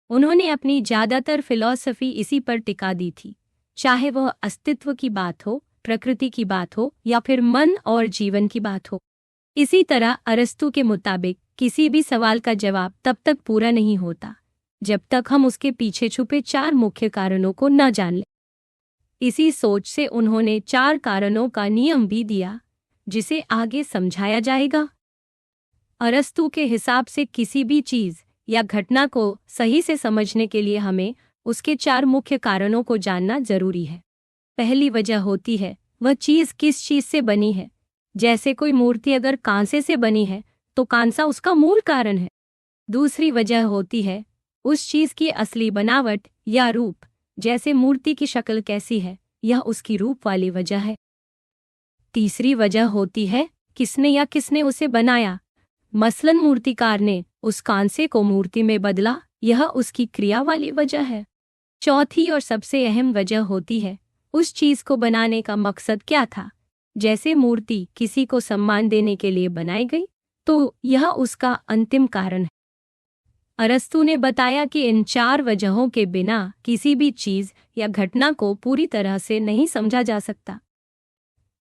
[SPEAKER 1] उन्होंने अपनी ज़्यादातर फिलॉसफी इसी पर टिका दी थी, चाहे वह अस्तित्व की बात हो, प्रकृति की बात हो या फिर मन और जीवन की बात हो। इसी तरह अरस्तु के मुताबिक किसी भी सवाल का जवाब तब तक पूरा नहीं होता जब तक हम उसके पीछे छुपे 4 मुख्य कारणों को न जान लें। इसी सोच से उन्होंने 4 कारणों का नियम भी दिया, जिसे आगे समझाया जाएगा। अरस्तु के हिसाब से किसी भी चीज़ या घटना को सही से समझने के लिए हमें उसके 4 मुख्य कारणों को जानना जरूरी है। पहली वजह होती है वह चीज़ किस चीज़ से बनी है। जैसे कोई मूर्ति अगर कांसे से बनी है, तो कांसा उसका मूल कारण है। दूसरी वजह होती है उस चीज़ की असली बनावट या रूप, जैसे मूर्ति की शक्ल कैसी है, यह उसकी रूप वाली वजह है। तीसरी वजह होती है किसने या किसने उसे बनाया, मसलन मूर्तिकार ने उस कांसे को मूर्ति में बदला, यह उसकी क्रिया वाली वजह है। चौथी और सबसे अहम वजह होती है उस चीज़ को बनाने का मकसद क्या था। जैसे मूर्ति किसी को सम्मान देने के लिए बनाई गई, तो यह उसका अंतिम कारण है। अरस्तु ने बताया कि इन 4 वजहों के बिना किसी भी चीज़ या घटना को पूरी तरह से नहीं समझा जा सकता।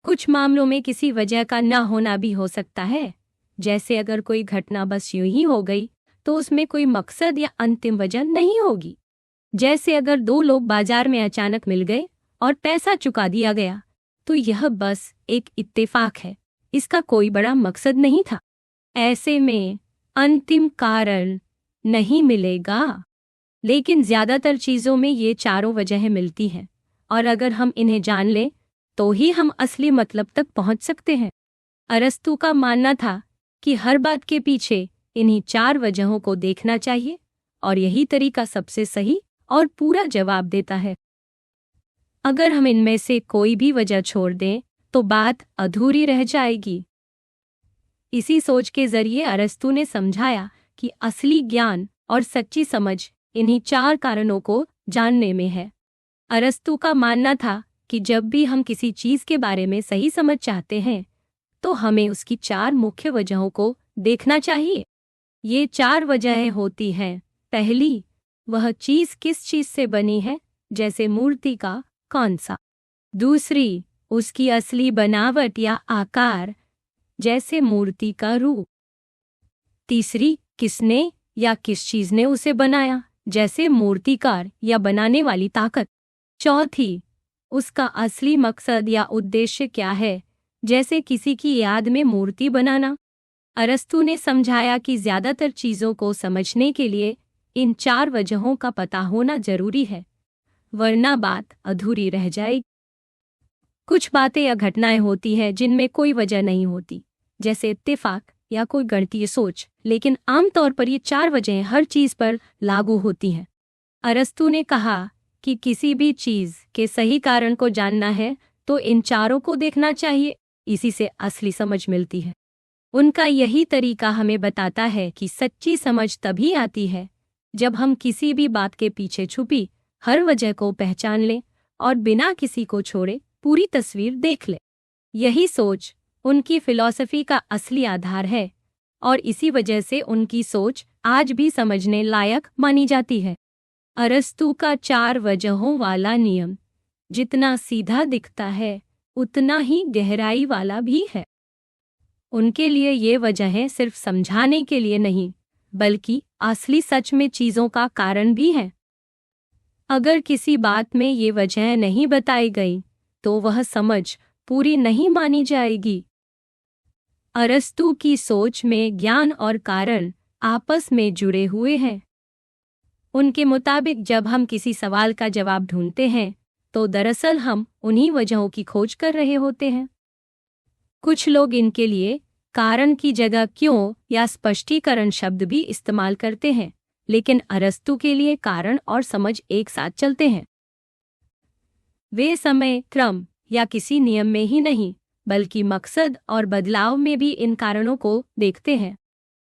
[SPEAKER 1] कुछ मामलों में किसी वजह का न होना भी हो सकता है। जैसे अगर कोई घटना बस यूं ही हो गई, तो उसमें कोई मकसद या अंतिम वजह नहीं होगी। जैसे अगर 2 लोग बाजार में अचानक मिल गए और पैसा चुका दिया गया, तो यह बस एक इत्तेफाक है, इसका कोई बड़ा मकसद नहीं था। ऐसे में अंतिम कारण नहीं मिलेगा। लेकिन ज्यादातर चीजों में ये चारों वजहें मिलती हैं, और अगर हम इन्हें जान लें तो ही हम असली मतलब तक पहुंच सकते हैं। अरस्तु का मानना था कि हर बात के पीछे इन्हीं 4 वजहों को देखना चाहिए, और यही तरीका सबसे सही और पूरा जवाब देता है। अगर हम इनमें से कोई भी वजह छोड़ दें तो बात अधूरी रह जाएगी। इसी सोच के जरिए अरस्तू ने समझाया कि असली ज्ञान और सच्ची समझ इन्हीं 4 कारणों को जानने में है। अरस्तू का मानना था कि जब भी हम किसी चीज के बारे में सही समझ चाहते हैं तो हमें उसकी 4 मुख्य वजहों को देखना चाहिए। ये 4 वजहें होती हैं। पहली, वह चीज किस चीज से बनी है, जैसे मूर्ति का कौन सा। दूसरी, उसकी असली बनावट या आकार, जैसे मूर्ति का रूप। तीसरी, किसने या किस चीज ने उसे बनाया, जैसे मूर्तिकार या बनाने वाली ताकत। चौथी, उसका असली मकसद या उद्देश्य क्या है, जैसे किसी की याद में मूर्ति बनाना। अरस्तू ने समझाया कि ज्यादातर चीजों को समझने के लिए इन 4 वजहों का पता होना जरूरी है, वरना बात अधूरी रह जाएगी। कुछ बातें या घटनाएं होती हैं जिनमें कोई वजह नहीं होती, जैसे इत्तेफाक या कोई गणितीय सोच, लेकिन आमतौर पर ये 4 वजहें हर चीज पर लागू होती हैं। अरस्तू ने कहा कि किसी भी चीज के सही कारण को जानना है तो इन चारों को देखना चाहिए, इसी से असली समझ मिलती है। उनका यही तरीका हमें बताता है कि सच्ची समझ तभी आती है जब हम किसी भी बात के पीछे छुपी हर वजह को पहचान लें और बिना किसी को छोड़े पूरी तस्वीर देख लें। यही सोच उनकी फिलॉसफी का असली आधार है और इसी वजह से उनकी सोच आज भी समझने लायक मानी जाती है। अरस्तू का 4 वजहों वाला नियम जितना सीधा दिखता है उतना ही गहराई वाला भी है। उनके लिए ये वजहें सिर्फ समझाने के लिए नहीं, बल्कि असली सच में चीजों का कारण भी हैं। अगर किसी बात में ये वजह नहीं बताई गई तो वह समझ पूरी नहीं मानी जाएगी। अरस्तू की सोच में ज्ञान और कारण आपस में जुड़े हुए हैं। उनके मुताबिक जब हम किसी सवाल का जवाब ढूंढते हैं तो दरअसल हम उन्हीं वजहों की खोज कर रहे होते हैं। कुछ लोग इनके लिए कारण की जगह क्यों या स्पष्टीकरण शब्द भी इस्तेमाल करते हैं, लेकिन अरस्तू के लिए कारण और समझ एक साथ चलते हैं। वे समय, क्रम या किसी नियम में ही नहीं, बल्कि मकसद और बदलाव में भी इन कारणों को देखते हैं।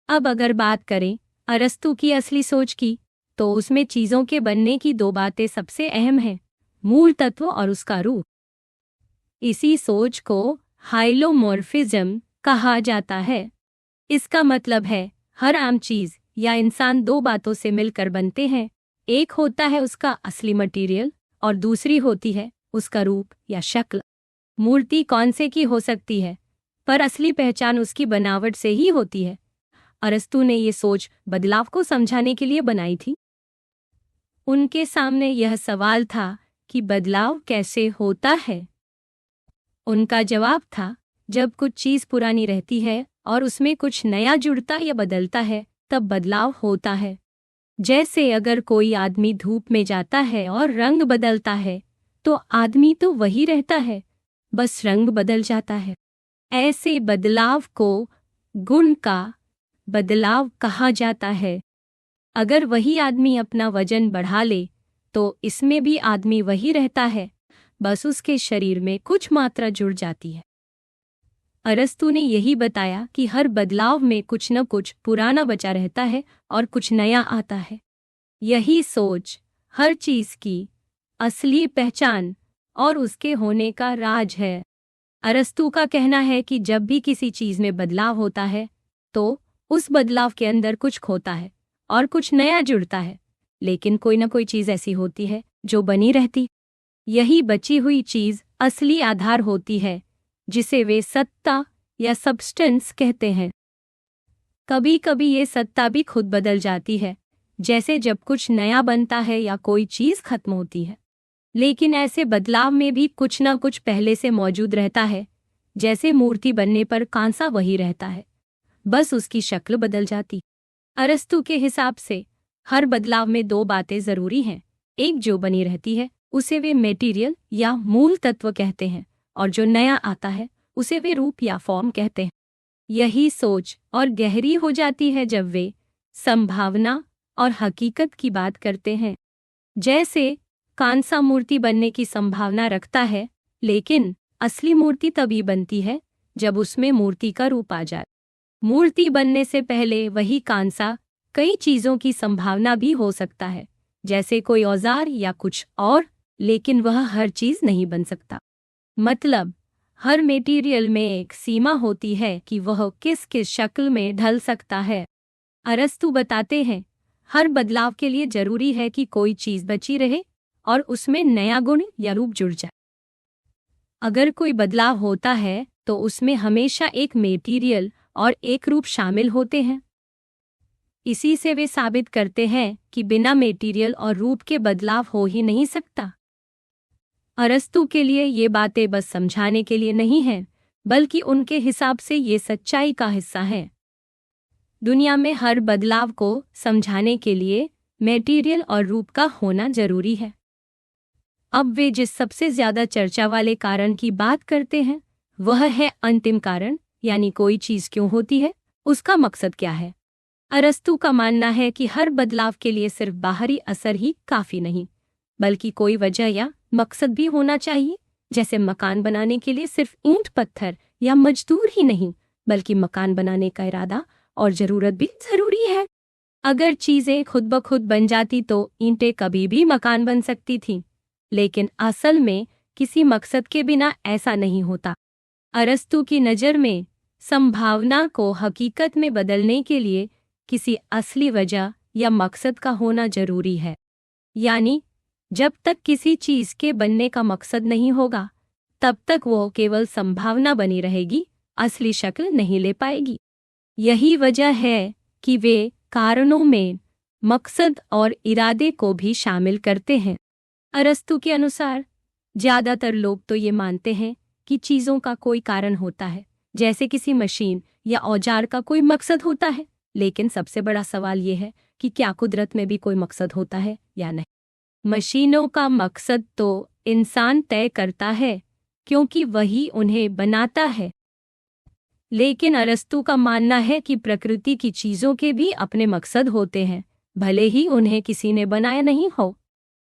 [SPEAKER 1] अब अगर बात करें अरस्तू की असली सोच की, तो उसमें चीजों के बनने की 2 बातें सबसे अहम हैं, मूल तत्व और उसका रूप। इसी सोच को हाइलोमॉर्फिज्म कहा जाता है। इसका मतलब है हर आम चीज या इंसान 2 बातों से मिलकर बनते हैं। एक होता है उसका असली मटेरियल और दूसरी होती है उसका रूप या शक्ल। मूर्ति कौन से की हो सकती है, पर असली पहचान उसकी बनावट से ही होती है। अरस्तू ने ये सोच बदलाव को समझाने के लिए बनाई थी। उनके सामने यह सवाल था कि बदलाव कैसे होता है। उनका जवाब था, जब कुछ चीज पुरानी रहती है और उसमें कुछ नया जुड़ता या बदलता है तब बदलाव होता है। जैसे अगर कोई आदमी धूप में जाता है और रंग बदलता है तो आदमी तो वही रहता है, बस रंग बदल जाता है। ऐसे बदलाव को गुण का बदलाव कहा जाता है। अगर वही आदमी अपना वजन बढ़ा ले तो इसमें भी आदमी वही रहता है, बस उसके शरीर में कुछ मात्रा जुड़ जाती है। अरस्तू ने यही बताया कि हर बदलाव में कुछ न कुछ पुराना बचा रहता है और कुछ नया आता है। यही सोच हर चीज की असली पहचान और उसके होने का राज है। अरस्तू का कहना है कि जब भी किसी चीज में बदलाव होता है तो उस बदलाव के अंदर कुछ खोता है और कुछ नया जुड़ता है, लेकिन कोई न कोई चीज ऐसी होती है जो बनी रहती। यही बची हुई चीज असली आधार होती है, जिसे वे सत्ता या सब्सटेंस कहते हैं। कभी कभी ये सत्ता भी खुद बदल जाती है, जैसे जब कुछ नया बनता है या कोई चीज खत्म होती है। लेकिन ऐसे बदलाव में भी कुछ न कुछ पहले से मौजूद रहता है। जैसे मूर्ति बनने पर कांसा वही रहता है, बस उसकी शक्ल बदल जाती। अरस्तू के हिसाब से हर बदलाव में 2 बातें जरूरी हैं। एक जो बनी रहती है उसे वे मेटीरियल या मूल तत्व कहते हैं, और जो नया आता है उसे वे रूप या फॉर्म कहते हैं। यही सोच और गहरी हो जाती है जब वे संभावना और हकीकत की बात करते हैं। जैसे कांसा मूर्ति बनने की संभावना रखता है, लेकिन असली मूर्ति तभी बनती है जब उसमें मूर्ति का रूप आ जाए। मूर्ति बनने से पहले वही कांसा कई चीजों की संभावना भी हो सकता है, जैसे कोई औजार या कुछ और, लेकिन वह हर चीज नहीं बन सकता। मतलब हर मटेरियल में एक सीमा होती है कि वह किस किस शक्ल में ढल सकता है। अरस्तु बताते हैं, हर बदलाव के लिए जरूरी है कि कोई चीज बची रहे और उसमें नया गुण या रूप जुड़ जाए। अगर कोई बदलाव होता है तो उसमें हमेशा एक मटेरियल और एक रूप शामिल होते हैं। इसी से वे साबित करते हैं कि बिना मटेरियल और रूप के बदलाव हो ही नहीं सकता। अरस्तु के लिए ये बातें बस समझाने के लिए नहीं हैं, बल्कि उनके हिसाब से ये सच्चाई का हिस्सा है। दुनिया में हर बदलाव को समझाने के लिए मटेरियल और रूप का होना जरूरी है। अब वे जिस सबसे ज्यादा चर्चा वाले कारण की बात करते हैं, वह है अंतिम कारण, यानी कोई चीज क्यों होती है, उसका मकसद क्या है। अरस्तु का मानना है कि हर बदलाव के लिए सिर्फ बाहरी असर ही काफी नहीं, बल्कि कोई वजह या मकसद भी होना चाहिए। जैसे मकान बनाने के लिए सिर्फ ईंट पत्थर या मजदूर ही नहीं, बल्कि मकान बनाने का इरादा और जरूरत भी जरूरी है। अगर चीजें खुद ब खुद बन जाती तो ईंटें कभी भी मकान बन सकती थीं, लेकिन असल में किसी मकसद के बिना ऐसा नहीं होता। अरस्तु की नज़र में संभावना को हकीकत में बदलने के लिए किसी असली वजह या मकसद का होना जरूरी है। यानी जब तक किसी चीज के बनने का मकसद नहीं होगा, तब तक वो केवल संभावना बनी रहेगी, असली शक्ल नहीं ले पाएगी। यही वजह है कि वे कारणों में मकसद और इरादे को भी शामिल करते हैं। अरस्तु के अनुसार ज्यादातर लोग तो ये मानते हैं कि चीजों का कोई कारण होता है, जैसे किसी मशीन या औजार का कोई मकसद होता है। लेकिन सबसे बड़ा सवाल ये है कि क्या कुदरत में भी कोई मकसद होता है या नहीं। मशीनों का मकसद तो इंसान तय करता है, क्योंकि वही उन्हें बनाता है। लेकिन अरस्तु का मानना है कि प्रकृति की चीजों के भी अपने मकसद होते हैं, भले ही उन्हें किसी ने बनाया नहीं हो।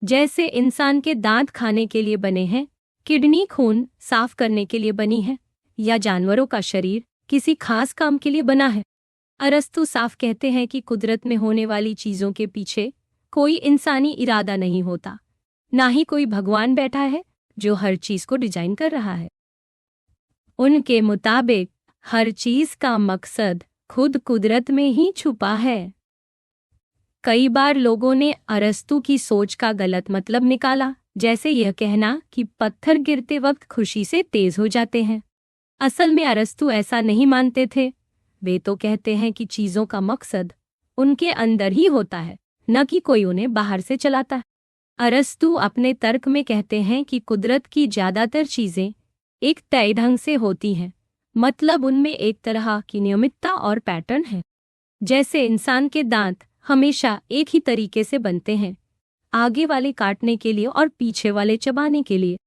[SPEAKER 1] जैसे इंसान के दांत खाने के लिए बने हैं, किडनी खून साफ करने के लिए बनी है, या जानवरों का शरीर किसी खास काम के लिए बना है। अरस्तु साफ कहते हैं कि कुदरत में होने वाली चीजों के पीछे कोई इंसानी इरादा नहीं होता, ना ही कोई भगवान बैठा है जो हर चीज को डिजाइन कर रहा है। उनके मुताबिक हर चीज का मकसद खुद कुदरत में ही छुपा है। कई बार लोगों ने अरस्तु की सोच का गलत मतलब निकाला, जैसे यह कहना कि पत्थर गिरते वक्त खुशी से तेज हो जाते हैं। असल में अरस्तु ऐसा नहीं मानते थे। वे तो कहते हैं कि चीजों का मकसद उनके अंदर ही होता है, न कि कोई उन्हें बाहर से चलाता है। अरस्तु अपने तर्क में कहते हैं कि कुदरत की ज्यादातर चीजें एक तय ढंग से होती हैं, मतलब उनमें एक तरह की नियमितता और पैटर्न है। जैसे इंसान के दांत हमेशा एक ही तरीके से बनते हैं, आगे वाले काटने के लिए और पीछे वाले चबाने के लिए।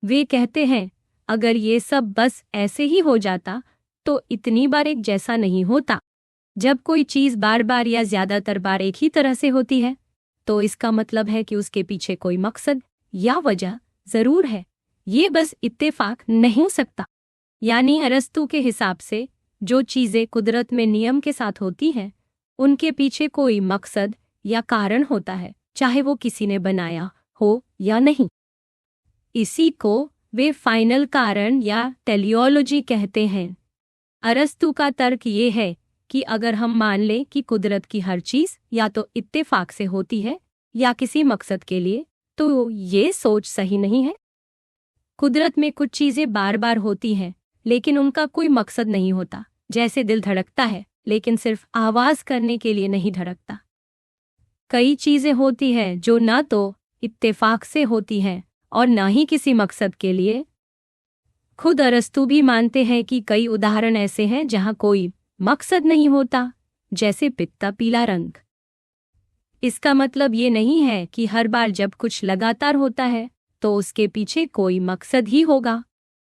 [SPEAKER 1] वे कहते हैं अगर ये सब बस ऐसे ही हो जाता तो इतनी बार एक जैसा नहीं होता। जब कोई चीज बार बार या ज्यादातर बार एक ही तरह से होती है, तो इसका मतलब है कि उसके पीछे कोई मकसद या वजह जरूर है। ये बस इत्तेफाक नहीं हो सकता। यानी अरस्तु के हिसाब से जो चीजें कुदरत में नियम के साथ होती हैं, उनके पीछे कोई मकसद या कारण होता है, चाहे वो किसी ने बनाया हो या नहीं। इसी को वे फाइनल कारण या टेलियोलॉजी कहते हैं। अरस्तु का तर्क ये है कि अगर हम मान लें कि कुदरत की हर चीज या तो इत्तेफाक से होती है या किसी मकसद के लिए, तो ये सोच सही नहीं है। कुदरत में कुछ चीजें बार बार होती हैं, लेकिन उनका कोई मकसद नहीं होता। जैसे दिल धड़कता है, लेकिन सिर्फ आवाज करने के लिए नहीं धड़कता। कई चीजें होती हैं जो न तो इत्तेफाक से होती हैं और न ही किसी मकसद के लिए। खुद अरस्तु भी मानते हैं कि कई उदाहरण ऐसे हैं जहां कोई मकसद नहीं होता, जैसे पित्ता पीला रंग। इसका मतलब ये नहीं है कि हर बार जब कुछ लगातार होता है तो उसके पीछे कोई मकसद ही होगा।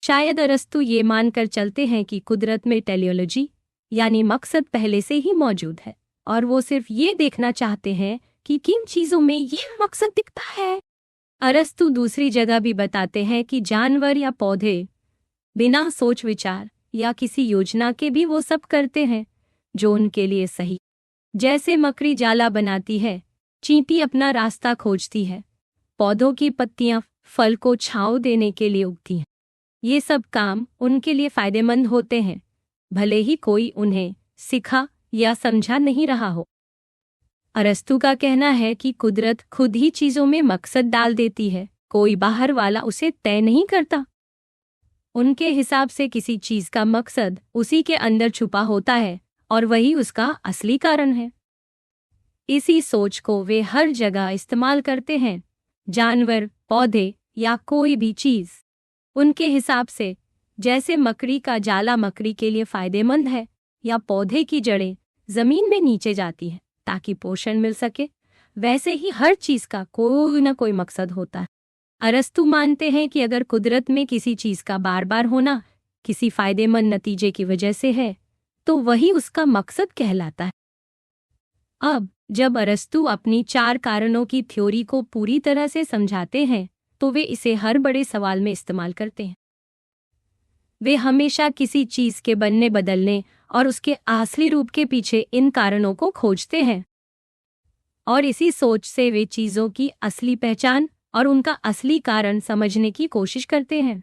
[SPEAKER 1] शायद अरस्तु ये मानकर चलते हैं कि कुदरत में टेलियोलॉजी यानी मकसद पहले से ही मौजूद है, और वो सिर्फ ये देखना चाहते हैं कि किन चीजों में ये मकसद दिखता है। अरस्तु दूसरी जगह भी बताते हैं कि जानवर या पौधे बिना सोच विचार या किसी योजना के भी वो सब करते हैं जो उनके लिए सही। जैसे मकड़ी जाला बनाती है, चींटी अपना रास्ता खोजती है, पौधों की पत्तियां फल को छांव देने के लिए उगती हैं। ये सब काम उनके लिए फायदेमंद होते हैं, भले ही कोई उन्हें सिखा या समझा नहीं रहा हो। अरस्तु का कहना है कि कुदरत खुद ही चीजों में मकसद डाल देती है, कोई बाहर वाला उसे तय नहीं करता। उनके हिसाब से किसी चीज का मकसद उसी के अंदर छुपा होता है और वही उसका असली कारण है। इसी सोच को वे हर जगह इस्तेमाल करते हैं, जानवर, पौधे या कोई भी चीज। उनके हिसाब से जैसे मकड़ी का जाला मकड़ी के लिए फायदेमंद है या पौधे की जड़ें जमीन में नीचे जाती है ताकि पोषण मिल सके, वैसे ही हर चीज का कोई न कोई मकसद होता है। अरस्तु मानते हैं कि अगर कुदरत में किसी चीज का बार बार होना किसी फायदेमंद नतीजे की वजह से है तो वही उसका मकसद कहलाता है। अब जब अरस्तु अपनी 4 कारणों की थ्योरी को पूरी तरह से समझाते हैं तो वे इसे हर बड़े सवाल में इस्तेमाल करते हैं। वे हमेशा किसी चीज के बनने बदलने और उसके असली रूप के पीछे इन कारणों को खोजते हैं और इसी सोच से वे चीजों की असली पहचान और उनका असली कारण समझने की कोशिश करते हैं।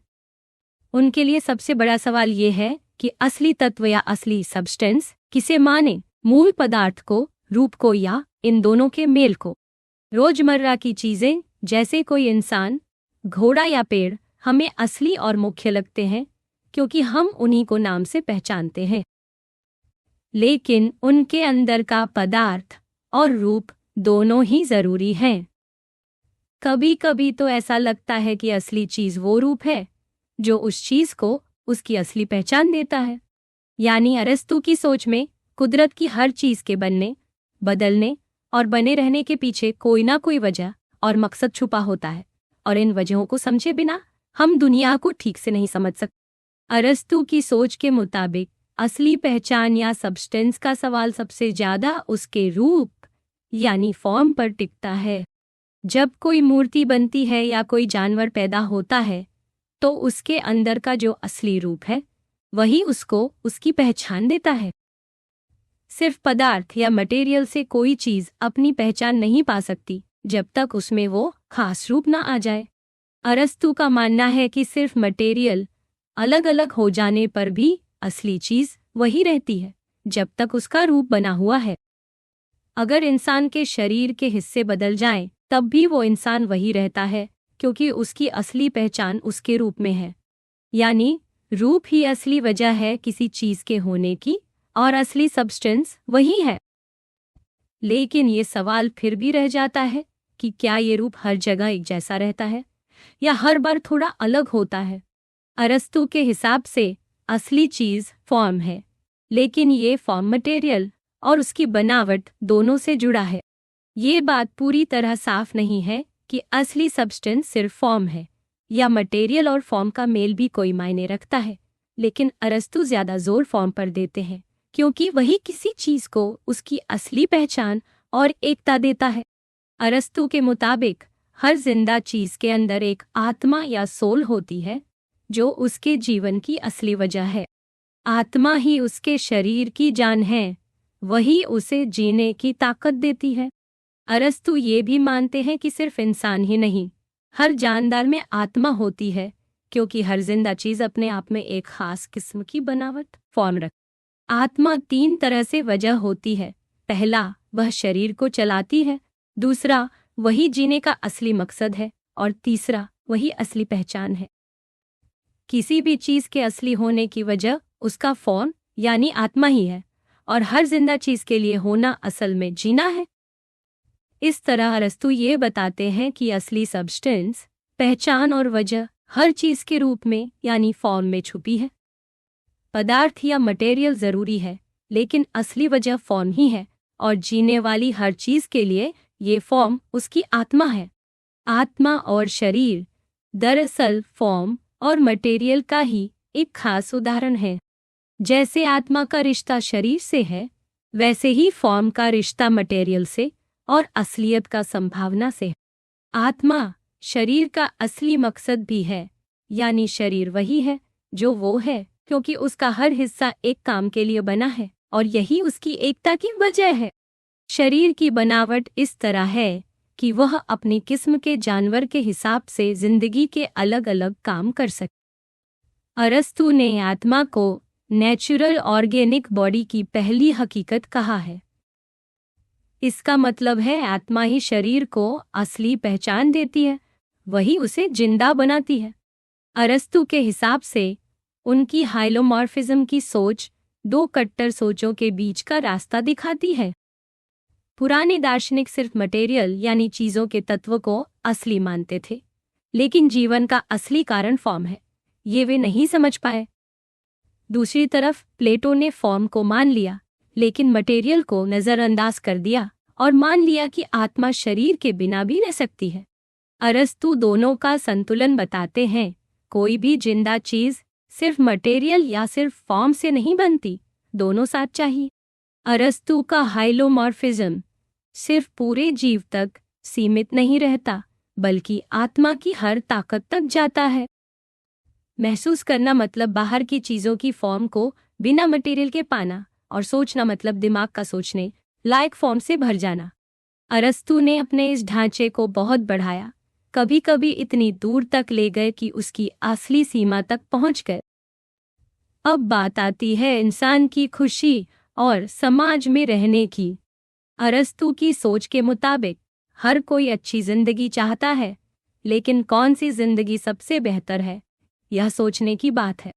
[SPEAKER 1] उनके लिए सबसे बड़ा सवाल ये है कि असली तत्व या असली सब्सटेंस किसे माने, मूल पदार्थ को, रूप को या इन दोनों के मेल को। रोजमर्रा की चीजें जैसे कोई इंसान, घोड़ा या पेड़ हमें असली और मुख्य लगते हैं क्योंकि हम उन्हीं को नाम से पहचानते हैं, लेकिन उनके अंदर का पदार्थ और रूप दोनों ही जरूरी हैं। कभी कभी तो ऐसा लगता है कि असली चीज वो रूप है जो उस चीज को उसकी असली पहचान देता है। यानी अरस्तु की सोच में कुदरत की हर चीज के बनने, बदलने और बने रहने के पीछे कोई ना कोई वजह और मकसद छुपा होता है और इन वजहों को समझे बिना हम दुनिया को ठीक से नहीं समझ सकते। अरस्तु की सोच के मुताबिक असली पहचान या सब्सटेंस का सवाल सबसे ज्यादा उसके रूप यानी फॉर्म पर टिकता है। जब कोई मूर्ति बनती है या कोई जानवर पैदा होता है तो उसके अंदर का जो असली रूप है वही उसको उसकी पहचान देता है। सिर्फ पदार्थ या मटेरियल से कोई चीज अपनी पहचान नहीं पा सकती जब तक उसमें वो खास रूप ना आ जाए। अरस्तु का मानना है कि सिर्फ मटेरियल अलग अलग हो जाने पर भी असली चीज वही रहती है जब तक उसका रूप बना हुआ है। अगर इंसान के शरीर के हिस्से बदल जाएं, तब भी वो इंसान वही रहता है क्योंकि उसकी असली पहचान उसके रूप में है। यानी रूप ही असली वजह है किसी चीज के होने की और असली सब्सटेंस वही है। लेकिन ये सवाल फिर भी रह जाता है कि क्या ये रूप हर जगह एक जैसा रहता है या हर बार थोड़ा अलग होता है। अरस्तु के हिसाब से असली चीज फॉर्म है, लेकिन ये फॉर्म मटेरियल और उसकी बनावट दोनों से जुड़ा है। ये बात पूरी तरह साफ नहीं है कि असली सब्सटेंस सिर्फ फॉर्म है या मटेरियल और फॉर्म का मेल भी कोई मायने रखता है, लेकिन अरस्तु ज्यादा जोर फॉर्म पर देते हैं क्योंकि वही किसी चीज को उसकी असली पहचान और एकता देता है। अरस्तु के मुताबिक हर जिंदा चीज के अंदर एक आत्मा या सोल होती है जो उसके जीवन की असली वजह है। आत्मा ही उसके शरीर की जान है, वही उसे जीने की ताकत देती है। अरस्तु ये भी मानते हैं कि सिर्फ इंसान ही नहीं, हर जानदार में आत्मा होती है क्योंकि हर जिंदा चीज अपने आप में एक खास किस्म की बनावट फॉर्म रखती है। आत्मा 3 तरह से वजह होती है। पहला, वह शरीर को चलाती है। दूसरा, वही जीने का असली मकसद है। और तीसरा, वही असली पहचान है। किसी भी चीज के असली होने की वजह उसका फॉर्म यानी आत्मा ही है और हर जिंदा चीज के लिए होना असल में जीना है। इस तरह अरस्तु ये बताते हैं कि असली सब्सटेंस, पहचान और वजह हर चीज के रूप में यानी फॉर्म में छुपी है। पदार्थ या मटेरियल जरूरी है, लेकिन असली वजह फॉर्म ही है और जीने वाली हर चीज के लिए ये फॉर्म उसकी आत्मा है। आत्मा और शरीर दरअसल फॉर्म और मटेरियल का ही एक खास उदाहरण है। जैसे आत्मा का रिश्ता शरीर से है, वैसे ही फॉर्म का रिश्ता मटेरियल से और असलियत का संभावना से है। आत्मा शरीर का असली मकसद भी है, यानी शरीर वही है जो वो है क्योंकि उसका हर हिस्सा एक काम के लिए बना है और यही उसकी एकता की वजह है। शरीर की बनावट इस तरह है कि वह अपनी किस्म के जानवर के हिसाब से जिंदगी के अलग अलग काम कर सके। अरस्तु ने आत्मा को नेचुरल ऑर्गेनिक बॉडी की पहली हकीकत कहा है। इसका मतलब है आत्मा ही शरीर को असली पहचान देती है, वही उसे जिंदा बनाती है। अरस्तु के हिसाब से उनकी हाइलोमॉर्फिज्म की सोच दो कट्टर सोचों के बीच का रास्ता दिखाती है। पुराने दार्शनिक सिर्फ मटेरियल यानी चीजों के तत्व को असली मानते थे, लेकिन जीवन का असली कारण फॉर्म है, ये वे नहीं समझ पाए। दूसरी तरफ प्लेटो ने फॉर्म को मान लिया, लेकिन मटेरियल को नजरअंदाज कर दिया और मान लिया कि आत्मा शरीर के बिना भी रह सकती है। अरस्तु दोनों का संतुलन बताते हैं। कोई भी जिंदा चीज सिर्फ मटेरियल या सिर्फ फॉर्म से नहीं बनती, दोनों साथ चाहिए। अरस्तु का हाइलोमॉर्फिज्म सिर्फ पूरे जीव तक सीमित नहीं रहता, बल्कि आत्मा की हर ताकत तक जाता है। महसूस करना मतलब बाहर की चीजों की फॉर्म को बिना मटेरियल के पाना, और सोचना मतलब दिमाग का सोचने लायक फॉर्म से भर जाना। अरस्तु ने अपने इस ढांचे को बहुत बढ़ाया, कभी कभी इतनी दूर तक ले गए कि उसकी असली सीमा तक पहुंच गए। अब बात आती है इंसान की खुशी और समाज में रहने की। अरस्तु की सोच के मुताबिक हर कोई अच्छी जिंदगी चाहता है, लेकिन कौन सी जिंदगी सबसे बेहतर है, यह सोचने की बात है।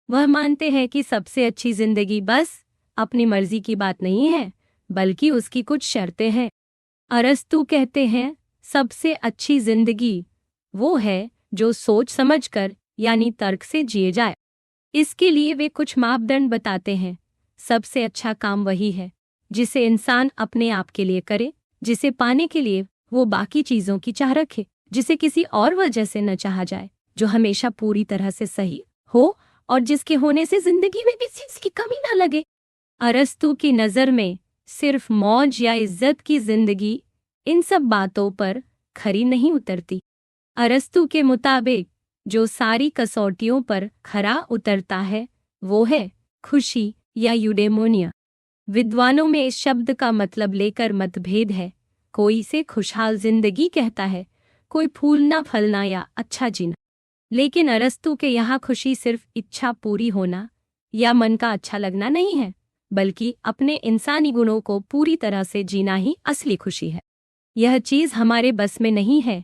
[SPEAKER 1] वह मानते हैं कि सबसे अच्छी जिंदगी बस अपनी मर्जी की बात नहीं है, बल्कि उसकी कुछ शर्तें हैं। अरस्तु कहते हैं सबसे अच्छी जिंदगी वो है जो सोच समझकर यानी तर्क से जिए जाए। इसके लिए वे कुछ मापदंड बताते हैं। सबसे अच्छा काम वही है जिसे इंसान अपने आप के लिए करे, जिसे पाने के लिए वो बाकी चीजों की चाह रखे, जिसे किसी और वजह से न चाहा जाए, जो हमेशा पूरी तरह से सही हो और जिसके होने से जिंदगी में किसी चीज की कमी न लगे। अरस्तु की नज़र में सिर्फ मौज या इज्जत की जिंदगी इन सब बातों पर खरी नहीं उतरती। अरस्तु के मुताबिक जो सारी कसौटियों पर खरा उतरता है वो है खुशी या यूडेमोनिया। विद्वानों में इस शब्द का मतलब लेकर मतभेद है। कोई इसे खुशहाल जिंदगी कहता है, कोई फूलना फलना या अच्छा जीना। लेकिन अरस्तु के यहाँ खुशी सिर्फ इच्छा पूरी होना या मन का अच्छा लगना नहीं है, बल्कि अपने इंसानी गुणों को पूरी तरह से जीना ही असली खुशी है। यह चीज हमारे बस में नहीं है,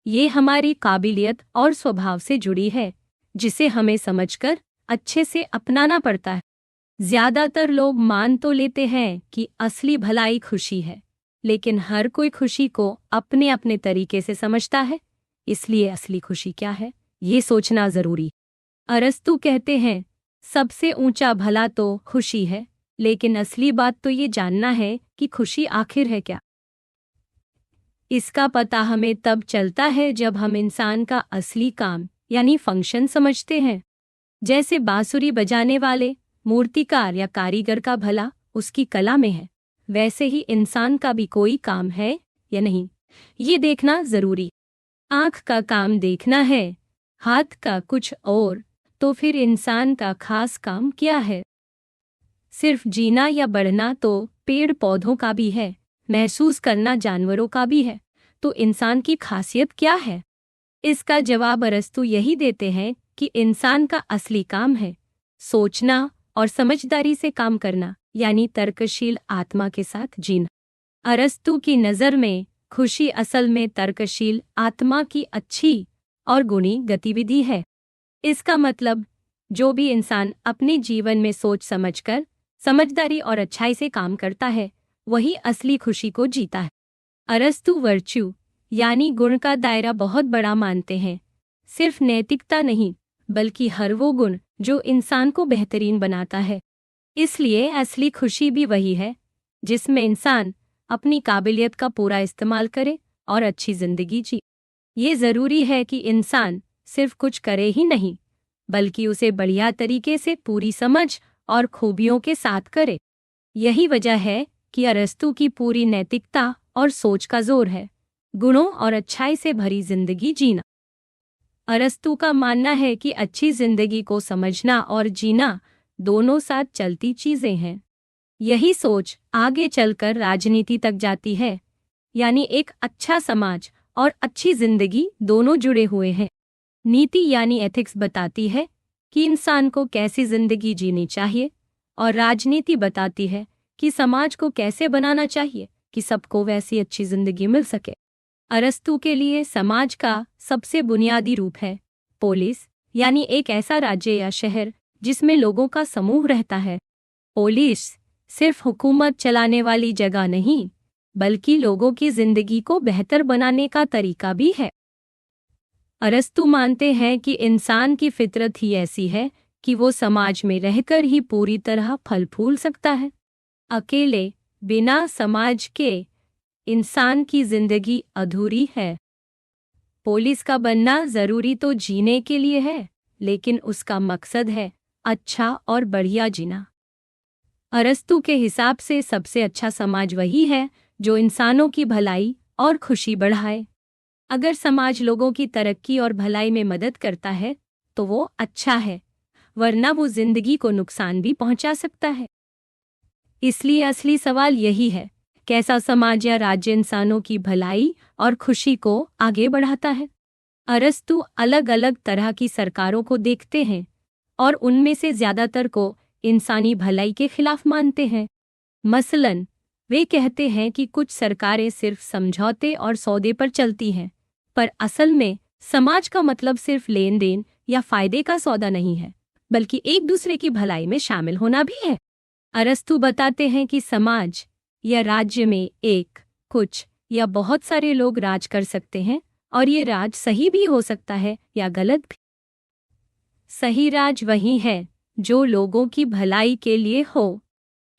[SPEAKER 1] ये हमारी काबिलियत और स्वभाव से जुड़ी है, जिसे हमें समझकर अच्छे से अपनाना पड़ता है। ज्यादातर लोग मान तो लेते हैं कि असली भलाई खुशी है, लेकिन हर कोई खुशी को अपने अपने तरीके से समझता है। इसलिए असली खुशी क्या है, ये सोचना जरूरी। अरस्तु कहते हैं सबसे ऊंचा भला तो खुशी है, लेकिन असली बात तो ये जानना है कि खुशी आखिर है क्या। इसका पता हमें तब चलता है जब हम इंसान का असली काम यानी फंक्शन समझते हैं। जैसे बांसुरी बजाने वाले मूर्तिकार या कारीगर का भला उसकी कला में है, वैसे ही इंसान का भी कोई काम है या नहीं, ये देखना जरूरी। आँख का काम देखना है, हाथ का कुछ और, तो फिर इंसान का खास काम क्या है? सिर्फ जीना या बढ़ना तो पेड़ पौधों का भी है, महसूस करना जानवरों का भी है, तो इंसान की खासियत क्या है? इसका जवाब अरस्तु यही देते हैं कि इंसान का असली काम है सोचना और समझदारी से काम करना, यानी तर्कशील आत्मा के साथ जीना। अरस्तु की नज़र में खुशी असल में तर्कशील आत्मा की अच्छी और गुणी गतिविधि है। इसका मतलब जो भी इंसान अपने जीवन में सोच समझकर समझदारी और अच्छाई से काम करता है, वही असली खुशी को जीता है। अरस्तु वर्च्यू यानी गुण का दायरा बहुत बड़ा मानते हैं। सिर्फ नैतिकता नहीं, बल्कि हर वो गुण जो इंसान को बेहतरीन बनाता है। इसलिए असली खुशी भी वही है जिसमें इंसान अपनी काबिलियत का पूरा इस्तेमाल करे और अच्छी जिंदगी जी। ये जरूरी है कि इंसान सिर्फ कुछ करे ही नहीं, बल्कि उसे बढ़िया तरीके से पूरी समझ और खूबियों के साथ करे। यही वजह है कि अरस्तु की पूरी नैतिकता और सोच का जोर है गुणों और अच्छाई से भरी जिंदगी जीना। अरस्तू का मानना है कि अच्छी जिंदगी को समझना और जीना दोनों साथ चलती चीजें हैं। यही सोच आगे चलकर राजनीति तक जाती है, यानी एक अच्छा समाज और अच्छी जिंदगी दोनों जुड़े हुए हैं। नीति यानी एथिक्स बताती है कि इंसान को कैसी जिंदगी जीनी चाहिए, और राजनीति बताती है कि समाज को कैसे बनाना चाहिए कि सबको वैसी अच्छी जिंदगी मिल सके। अरस्तू के लिए समाज का सबसे बुनियादी रूप है पोलिस, यानी एक ऐसा राज्य या शहर जिसमें लोगों का समूह रहता है। पोलिस सिर्फ हुकूमत चलाने वाली जगह नहीं, बल्कि लोगों की जिंदगी को बेहतर बनाने का तरीका भी है। अरस्तू मानते हैं कि इंसान की फितरत ही ऐसी है कि वो समाज में रहकर ही पूरी तरह फल फूल सकता है। अकेले बिना समाज के इंसान की जिंदगी अधूरी है। पुलिस का बनना जरूरी तो जीने के लिए है, लेकिन उसका मकसद है अच्छा और बढ़िया जीना। अरस्तू के हिसाब से सबसे अच्छा समाज वही है जो इंसानों की भलाई और खुशी बढ़ाए। अगर समाज लोगों की तरक्की और भलाई में मदद करता है तो वो अच्छा है, वरना वो जिंदगी को नुकसान भी पहुंचा सकता है। इसलिए असली सवाल यही है, कैसा समाज या राज्य इंसानों की भलाई और खुशी को आगे बढ़ाता है। अरस्तू अलग अलग तरह की सरकारों को देखते हैं और उनमें से ज्यादातर को इंसानी भलाई के खिलाफ मानते हैं। मसलन वे कहते हैं कि कुछ सरकारें सिर्फ समझौते और सौदे पर चलती हैं, पर असल में समाज का मतलब सिर्फ लेन देन या फायदे का सौदा नहीं है, बल्कि एक दूसरे की भलाई में शामिल होना भी है। अरस्तू बताते हैं कि समाज या राज्य में एक, कुछ या बहुत सारे लोग राज कर सकते हैं, और ये राज सही भी हो सकता है या गलत भी। सही राज वही है जो लोगों की भलाई के लिए हो।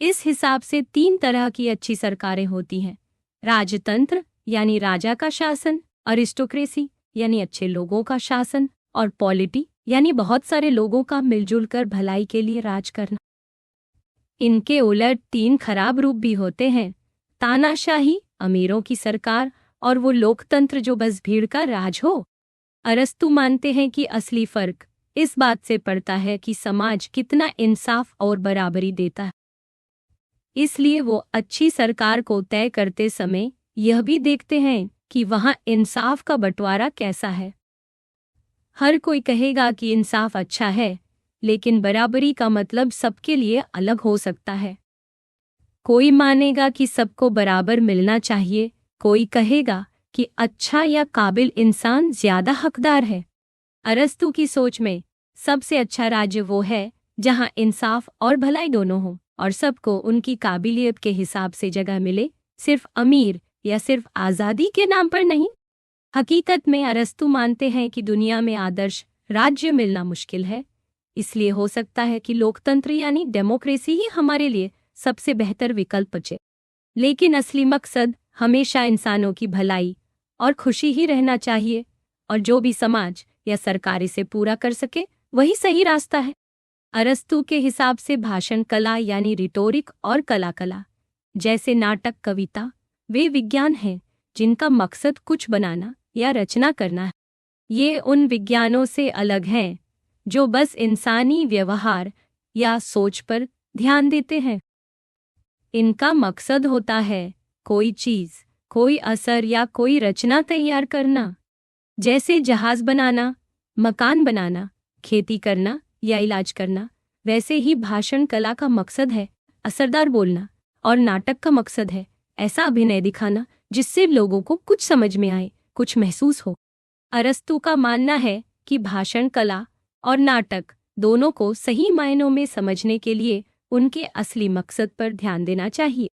[SPEAKER 1] इस हिसाब से 3 तरह की अच्छी सरकारें होती हैं: राजतंत्र यानी राजा का शासन, अरिस्टोक्रेसी यानी अच्छे लोगों का शासन, और पॉलिटी यानी बहुत सारे लोगों का मिलजुल कर भलाई के लिए राज करना। इनके उलट 3 खराब रूप भी होते हैं: तानाशाही, अमीरों की सरकार, और वो लोकतंत्र जो बस भीड़ का राज हो। अरस्तू मानते हैं कि असली फर्क इस बात से पड़ता है कि समाज कितना इंसाफ और बराबरी देता है। इसलिए वो अच्छी सरकार को तय करते समय यह भी देखते हैं कि वहाँ इंसाफ का बंटवारा कैसा है। हर कोई कहेगा कि इंसाफ अच्छा है, लेकिन बराबरी का मतलब सबके लिए अलग हो सकता है। कोई मानेगा कि सबको बराबर मिलना चाहिए, कोई कहेगा कि अच्छा या काबिल इंसान ज्यादा हकदार है। अरस्तू की सोच में सबसे अच्छा राज्य वो है जहां इंसाफ और भलाई दोनों हो और सबको उनकी काबिलियत के हिसाब से जगह मिले, सिर्फ अमीर या सिर्फ आज़ादी के नाम पर नहीं। हकीकत में अरस्तू मानते हैं कि दुनिया में आदर्श राज्य मिलना मुश्किल है, इसलिए हो सकता है कि लोकतंत्र यानी डेमोक्रेसी ही हमारे लिए सबसे बेहतर विकल्प बचे। लेकिन असली मकसद हमेशा इंसानों की भलाई और खुशी ही रहना चाहिए, और जो भी समाज या सरकार इसे पूरा कर सके वही सही रास्ता है। अरस्तू के हिसाब से भाषण कला यानी रिटोरिक और कला जैसे नाटक, कविता, वे विज्ञान हैं जिनका मकसद कुछ बनाना या रचना करना है। ये उन विज्ञानों से अलग हैं जो बस इंसानी व्यवहार या सोच पर ध्यान देते हैं। इनका मकसद होता है कोई चीज, कोई असर या कोई रचना तैयार करना, जैसे जहाज बनाना, मकान बनाना, खेती करना या इलाज करना। वैसे ही भाषण कला का मकसद है असरदार बोलना, और नाटक का मकसद है ऐसा अभिनय दिखाना जिससे लोगों को कुछ समझ में आए, कुछ महसूस हो। अरस्तू का मानना है कि भाषण कला और नाटक दोनों को सही मायनों में समझने के लिए उनके असली मकसद पर ध्यान देना चाहिए।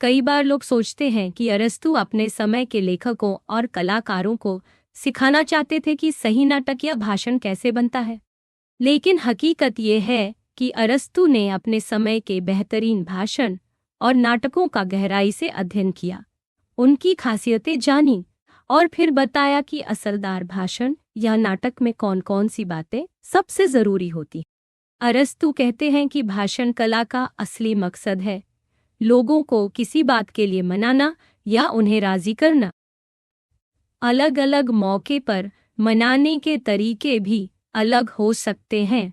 [SPEAKER 1] कई बार लोग सोचते हैं कि अरस्तू अपने समय के लेखकों और कलाकारों को सिखाना चाहते थे कि सही नाटक या भाषण कैसे बनता है, लेकिन हकीकत ये है कि अरस्तू ने अपने समय के बेहतरीन भाषण और नाटकों का गहराई से अध्ययन किया, उनकी खासियतें जानी, और फिर बताया कि असरदार भाषण या नाटक में कौन कौन सी बातें सबसे जरूरी होती। अरस्तू कहते हैं कि भाषण कला का असली मकसद है लोगों को किसी बात के लिए मनाना या उन्हें राजी करना। अलग अलग मौके पर मनाने के तरीके भी अलग हो सकते हैं।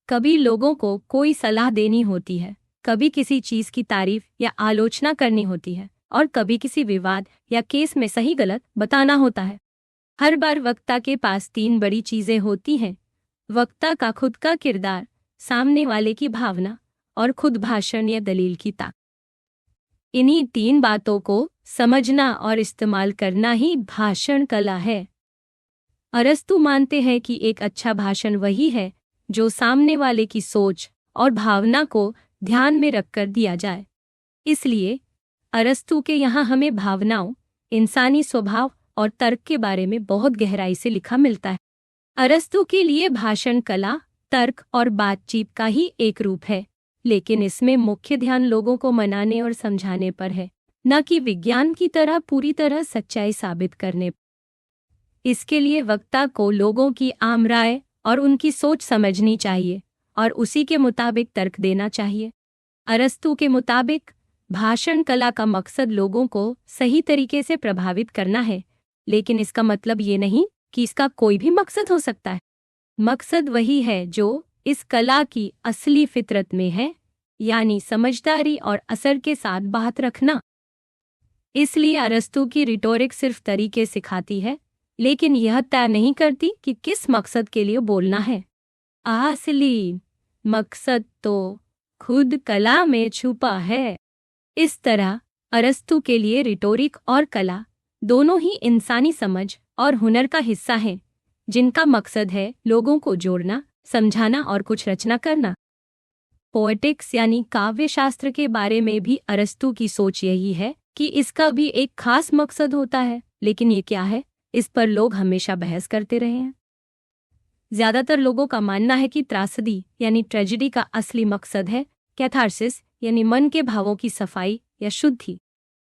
[SPEAKER 1] कभी लोगों को कोई सलाह देनी होती है, कभी किसी चीज की तारीफ या आलोचना करनी होती है, और कभी किसी विवाद या केस में सही गलत बताना होता है। हर बार वक्ता के पास 3 बड़ी चीजें होती हैं: वक्ता का खुद का किरदार, सामने वाले की भावना और खुद भाषण या दलील की ताकत। इन्हीं 3 बातों को समझना और इस्तेमाल करना ही भाषण कला है। अरस्तु मानते हैं कि एक अच्छा भाषण वही है जो सामने वाले की सोच और भावना को ध्यान में रखकर दिया जाए। इसलिए अरस्तु के यहाँ हमें भावनाओं, इंसानी स्वभाव और तर्क के बारे में बहुत गहराई से लिखा मिलता है। अरस्तु के लिए भाषण कला तर्क और बातचीत का ही एक रूप है, लेकिन इसमें मुख्य ध्यान लोगों को मनाने और समझाने पर है, न कि विज्ञान की तरह पूरी तरह सच्चाई साबित करने पर। इसके लिए वक्ता को लोगों की आम राय और उनकी सोच समझनी चाहिए और उसी के मुताबिक तर्क देना चाहिए। अरस्तु के मुताबिक भाषण कला का मकसद लोगों को सही तरीके से प्रभावित करना है, लेकिन इसका मतलब ये नहीं कि इसका कोई भी मकसद हो सकता है। मकसद वही है जो इस कला की असली फितरत में है, यानी समझदारी और असर के साथ बात रखना। इसलिए अरस्तु की रिटोरिक सिर्फ तरीके सिखाती है, लेकिन यह तय नहीं करती कि किस मकसद के लिए बोलना है। असली मकसद तो खुद कला में छुपा है। इस तरह अरस्तु के लिए रिटोरिक और कला दोनों ही इंसानी समझ और हुनर का हिस्सा हैं, जिनका मकसद है लोगों को जोड़ना, समझाना और कुछ रचना करना। पोएटिक्स यानी काव्य शास्त्र के बारे में भी अरस्तु की सोच यही है कि इसका भी एक खास मकसद होता है, लेकिन ये क्या है, इस पर लोग हमेशा बहस करते रहे हैं। ज्यादातर लोगों का मानना है कि त्रासदी यानी ट्रेजेडी का असली मकसद है कैथारसिस यानी मन के भावों की सफाई या शुद्धि।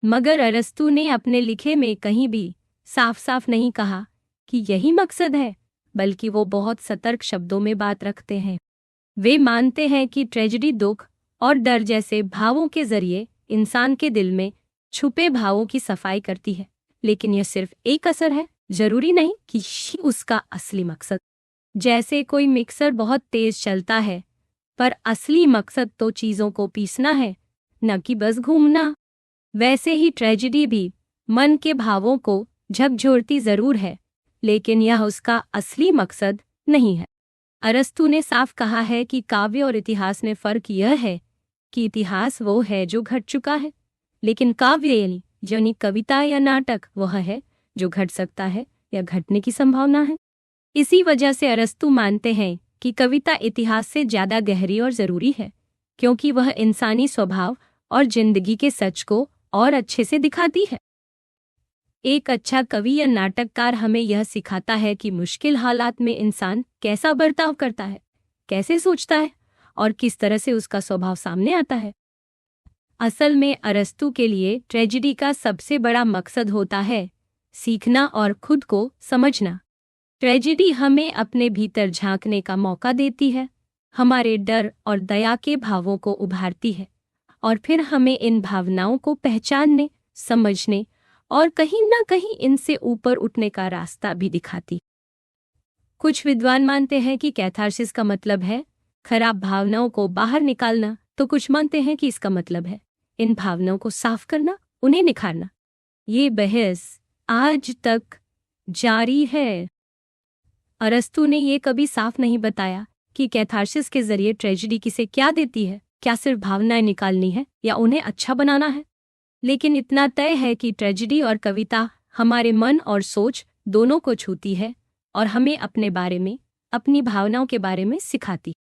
[SPEAKER 1] मगर अरस्तु ने अपने लिखे में कहीं भी साफ साफ नहीं कहा कि यही मकसद है, बल्कि वो बहुत सतर्क शब्दों में बात रखते हैं। वे मानते हैं कि ट्रेजेडी दुख और डर जैसे भावों के जरिए इंसान के दिल में छुपे भावों की सफाई करती है, लेकिन यह सिर्फ एक असर है, जरूरी नहीं कि उसका असली मकसद। जैसे कोई मिक्सर बहुत तेज चलता है, पर असली मकसद तो चीजों को पीसना है, न कि बस घूमना। वैसे ही ट्रेजेडी भी मन के भावों को झकझोरती जरूर है, लेकिन यह उसका असली मकसद नहीं है। अरस्तु ने साफ कहा है कि काव्य और इतिहास में फर्क यह है कि इतिहास वो है जो घट चुका है, लेकिन काव्य यानी कविता या नाटक वह है जो घट सकता है या घटने की संभावना है। इसी वजह से अरस्तु मानते हैं कि कविता इतिहास से ज्यादा गहरी और जरूरी है, क्योंकि वह इंसानी स्वभाव और जिंदगी के सच को और अच्छे से दिखाती है। एक अच्छा कवि या नाटककार हमें यह सिखाता है कि मुश्किल हालात में इंसान कैसा बर्ताव करता है, कैसे सोचता है और किस तरह से उसका स्वभाव सामने आता है। असल में अरस्तु के लिए ट्रेजेडी का सबसे बड़ा मकसद होता है सीखना और खुद को समझना। ट्रेजेडी हमें अपने भीतर झांकने का मौका देती है, हमारे डर और दया के भावों को उभारती है, और फिर हमें इन भावनाओं को पहचानने, समझने और कहीं न कहीं इनसे ऊपर उठने का रास्ता भी दिखाती। कुछ विद्वान मानते हैं कि कैथारसिस का मतलब है खराब भावनाओं को बाहर निकालना, तो कुछ मानते हैं कि इसका मतलब है इन भावनाओं को साफ करना, उन्हें निखारना। ये बहस आज तक जारी है। अरस्तु ने ये कभी साफ नहीं बताया कि कैथारसिस के जरिए ट्रेजेडी किसे क्या देती है, क्या सिर्फ भावनाएं निकालनी है या उन्हें अच्छा बनाना है। लेकिन इतना तय है कि ट्रेजेडी और कविता हमारे मन और सोच दोनों को छूती है और हमें अपने बारे में, अपनी भावनाओं के बारे में सिखाती।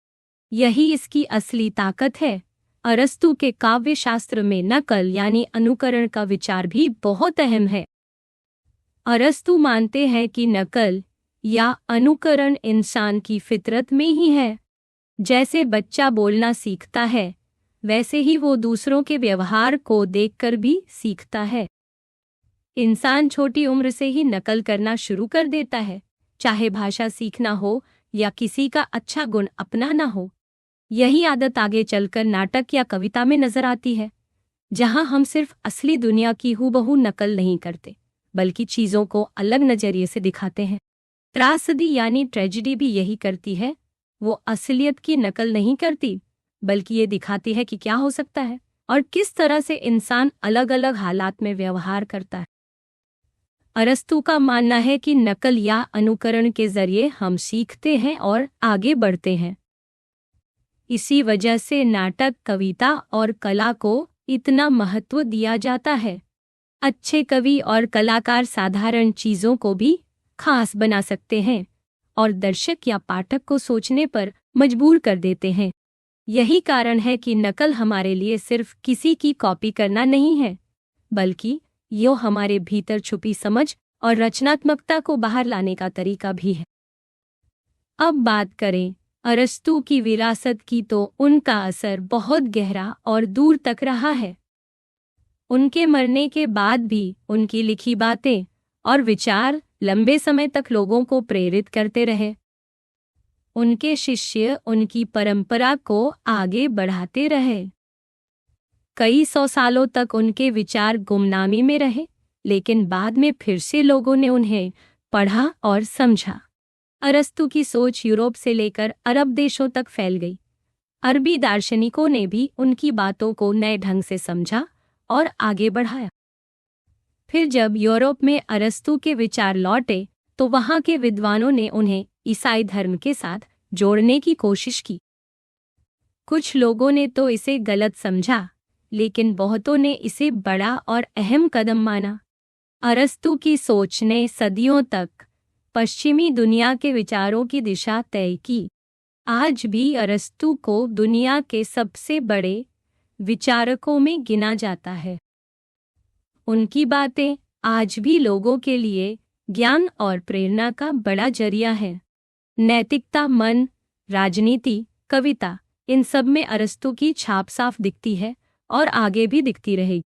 [SPEAKER 1] यही इसकी असली ताकत है। अरस्तु के काव्य शास्त्र में नकल यानी अनुकरण का विचार भी बहुत अहम है। अरस्तु मानते हैं कि नकल या अनुकरण इंसान की फितरत में ही है। जैसे बच्चा बोलना सीखता है, वैसे ही वो दूसरों के व्यवहार को देखकर भी सीखता है। इंसान छोटी उम्र से ही नकल करना शुरू कर देता है, चाहे भाषा सीखना हो या किसी का अच्छा गुण अपनाना हो। यही आदत आगे चलकर नाटक या कविता में नजर आती है। जहां हम सिर्फ असली दुनिया की हूबहू नकल नहीं करते बल्कि चीजों को अलग नजरिए से दिखाते हैं। त्रासदी यानी ट्रेजेडी भी यही करती है, वो असलियत की नकल नहीं करती बल्कि ये दिखाती है कि क्या हो सकता है और किस तरह से इंसान अलग अलग हालात में व्यवहार करता है। अरस्तू का मानना है कि नकल या अनुकरण के जरिए हम सीखते हैं और आगे बढ़ते हैं। इसी वजह से नाटक, कविता और कला को इतना महत्व दिया जाता है। अच्छे कवि और कलाकार साधारण चीजों को भी खास बना सकते हैं और दर्शक या पाठक को सोचने पर मजबूर कर देते हैं। यही कारण है कि नकल हमारे लिए सिर्फ किसी की कॉपी करना नहीं है, बल्कि यो हमारे भीतर छुपी समझ और रचनात्मकता को बाहर लाने का तरीका भी है। अब बात करें अरस्तू की विरासत की, तो उनका असर बहुत गहरा और दूर तक रहा है। उनके मरने के बाद भी उनकी लिखी बातें और विचार लंबे समय तक लोगों को प्रेरित करते रहे। उनके शिष्य उनकी परंपरा को आगे बढ़ाते रहे। कई सौ सालों तक उनके विचार गुमनामी में रहे, लेकिन बाद में फिर से लोगों ने उन्हें पढ़ा और समझा। अरस्तू की सोच यूरोप से लेकर अरब देशों तक फैल गई। अरबी दार्शनिकों ने भी उनकी बातों को नए ढंग से समझा और आगे बढ़ाया। फिर जब यूरोप में अरस्तू के विचार लौटे, तो वहां के विद्वानों ने उन्हें ईसाई धर्म के साथ जोड़ने की कोशिश की। कुछ लोगों ने तो इसे गलत समझा, लेकिन बहुतों ने इसे बड़ा और अहम कदम माना। अरस्तू की सोच ने सदियों तक पश्चिमी दुनिया के विचारों की दिशा तय की। आज भी अरस्तू को दुनिया के सबसे बड़े विचारकों में गिना जाता है। उनकी बातें आज भी लोगों के लिए ज्ञान और प्रेरणा का बड़ा जरिया है। नैतिकता, मन, राजनीति, कविता, इन सब में अरस्तू की छाप साफ दिखती है और आगे भी दिखती रहेगी।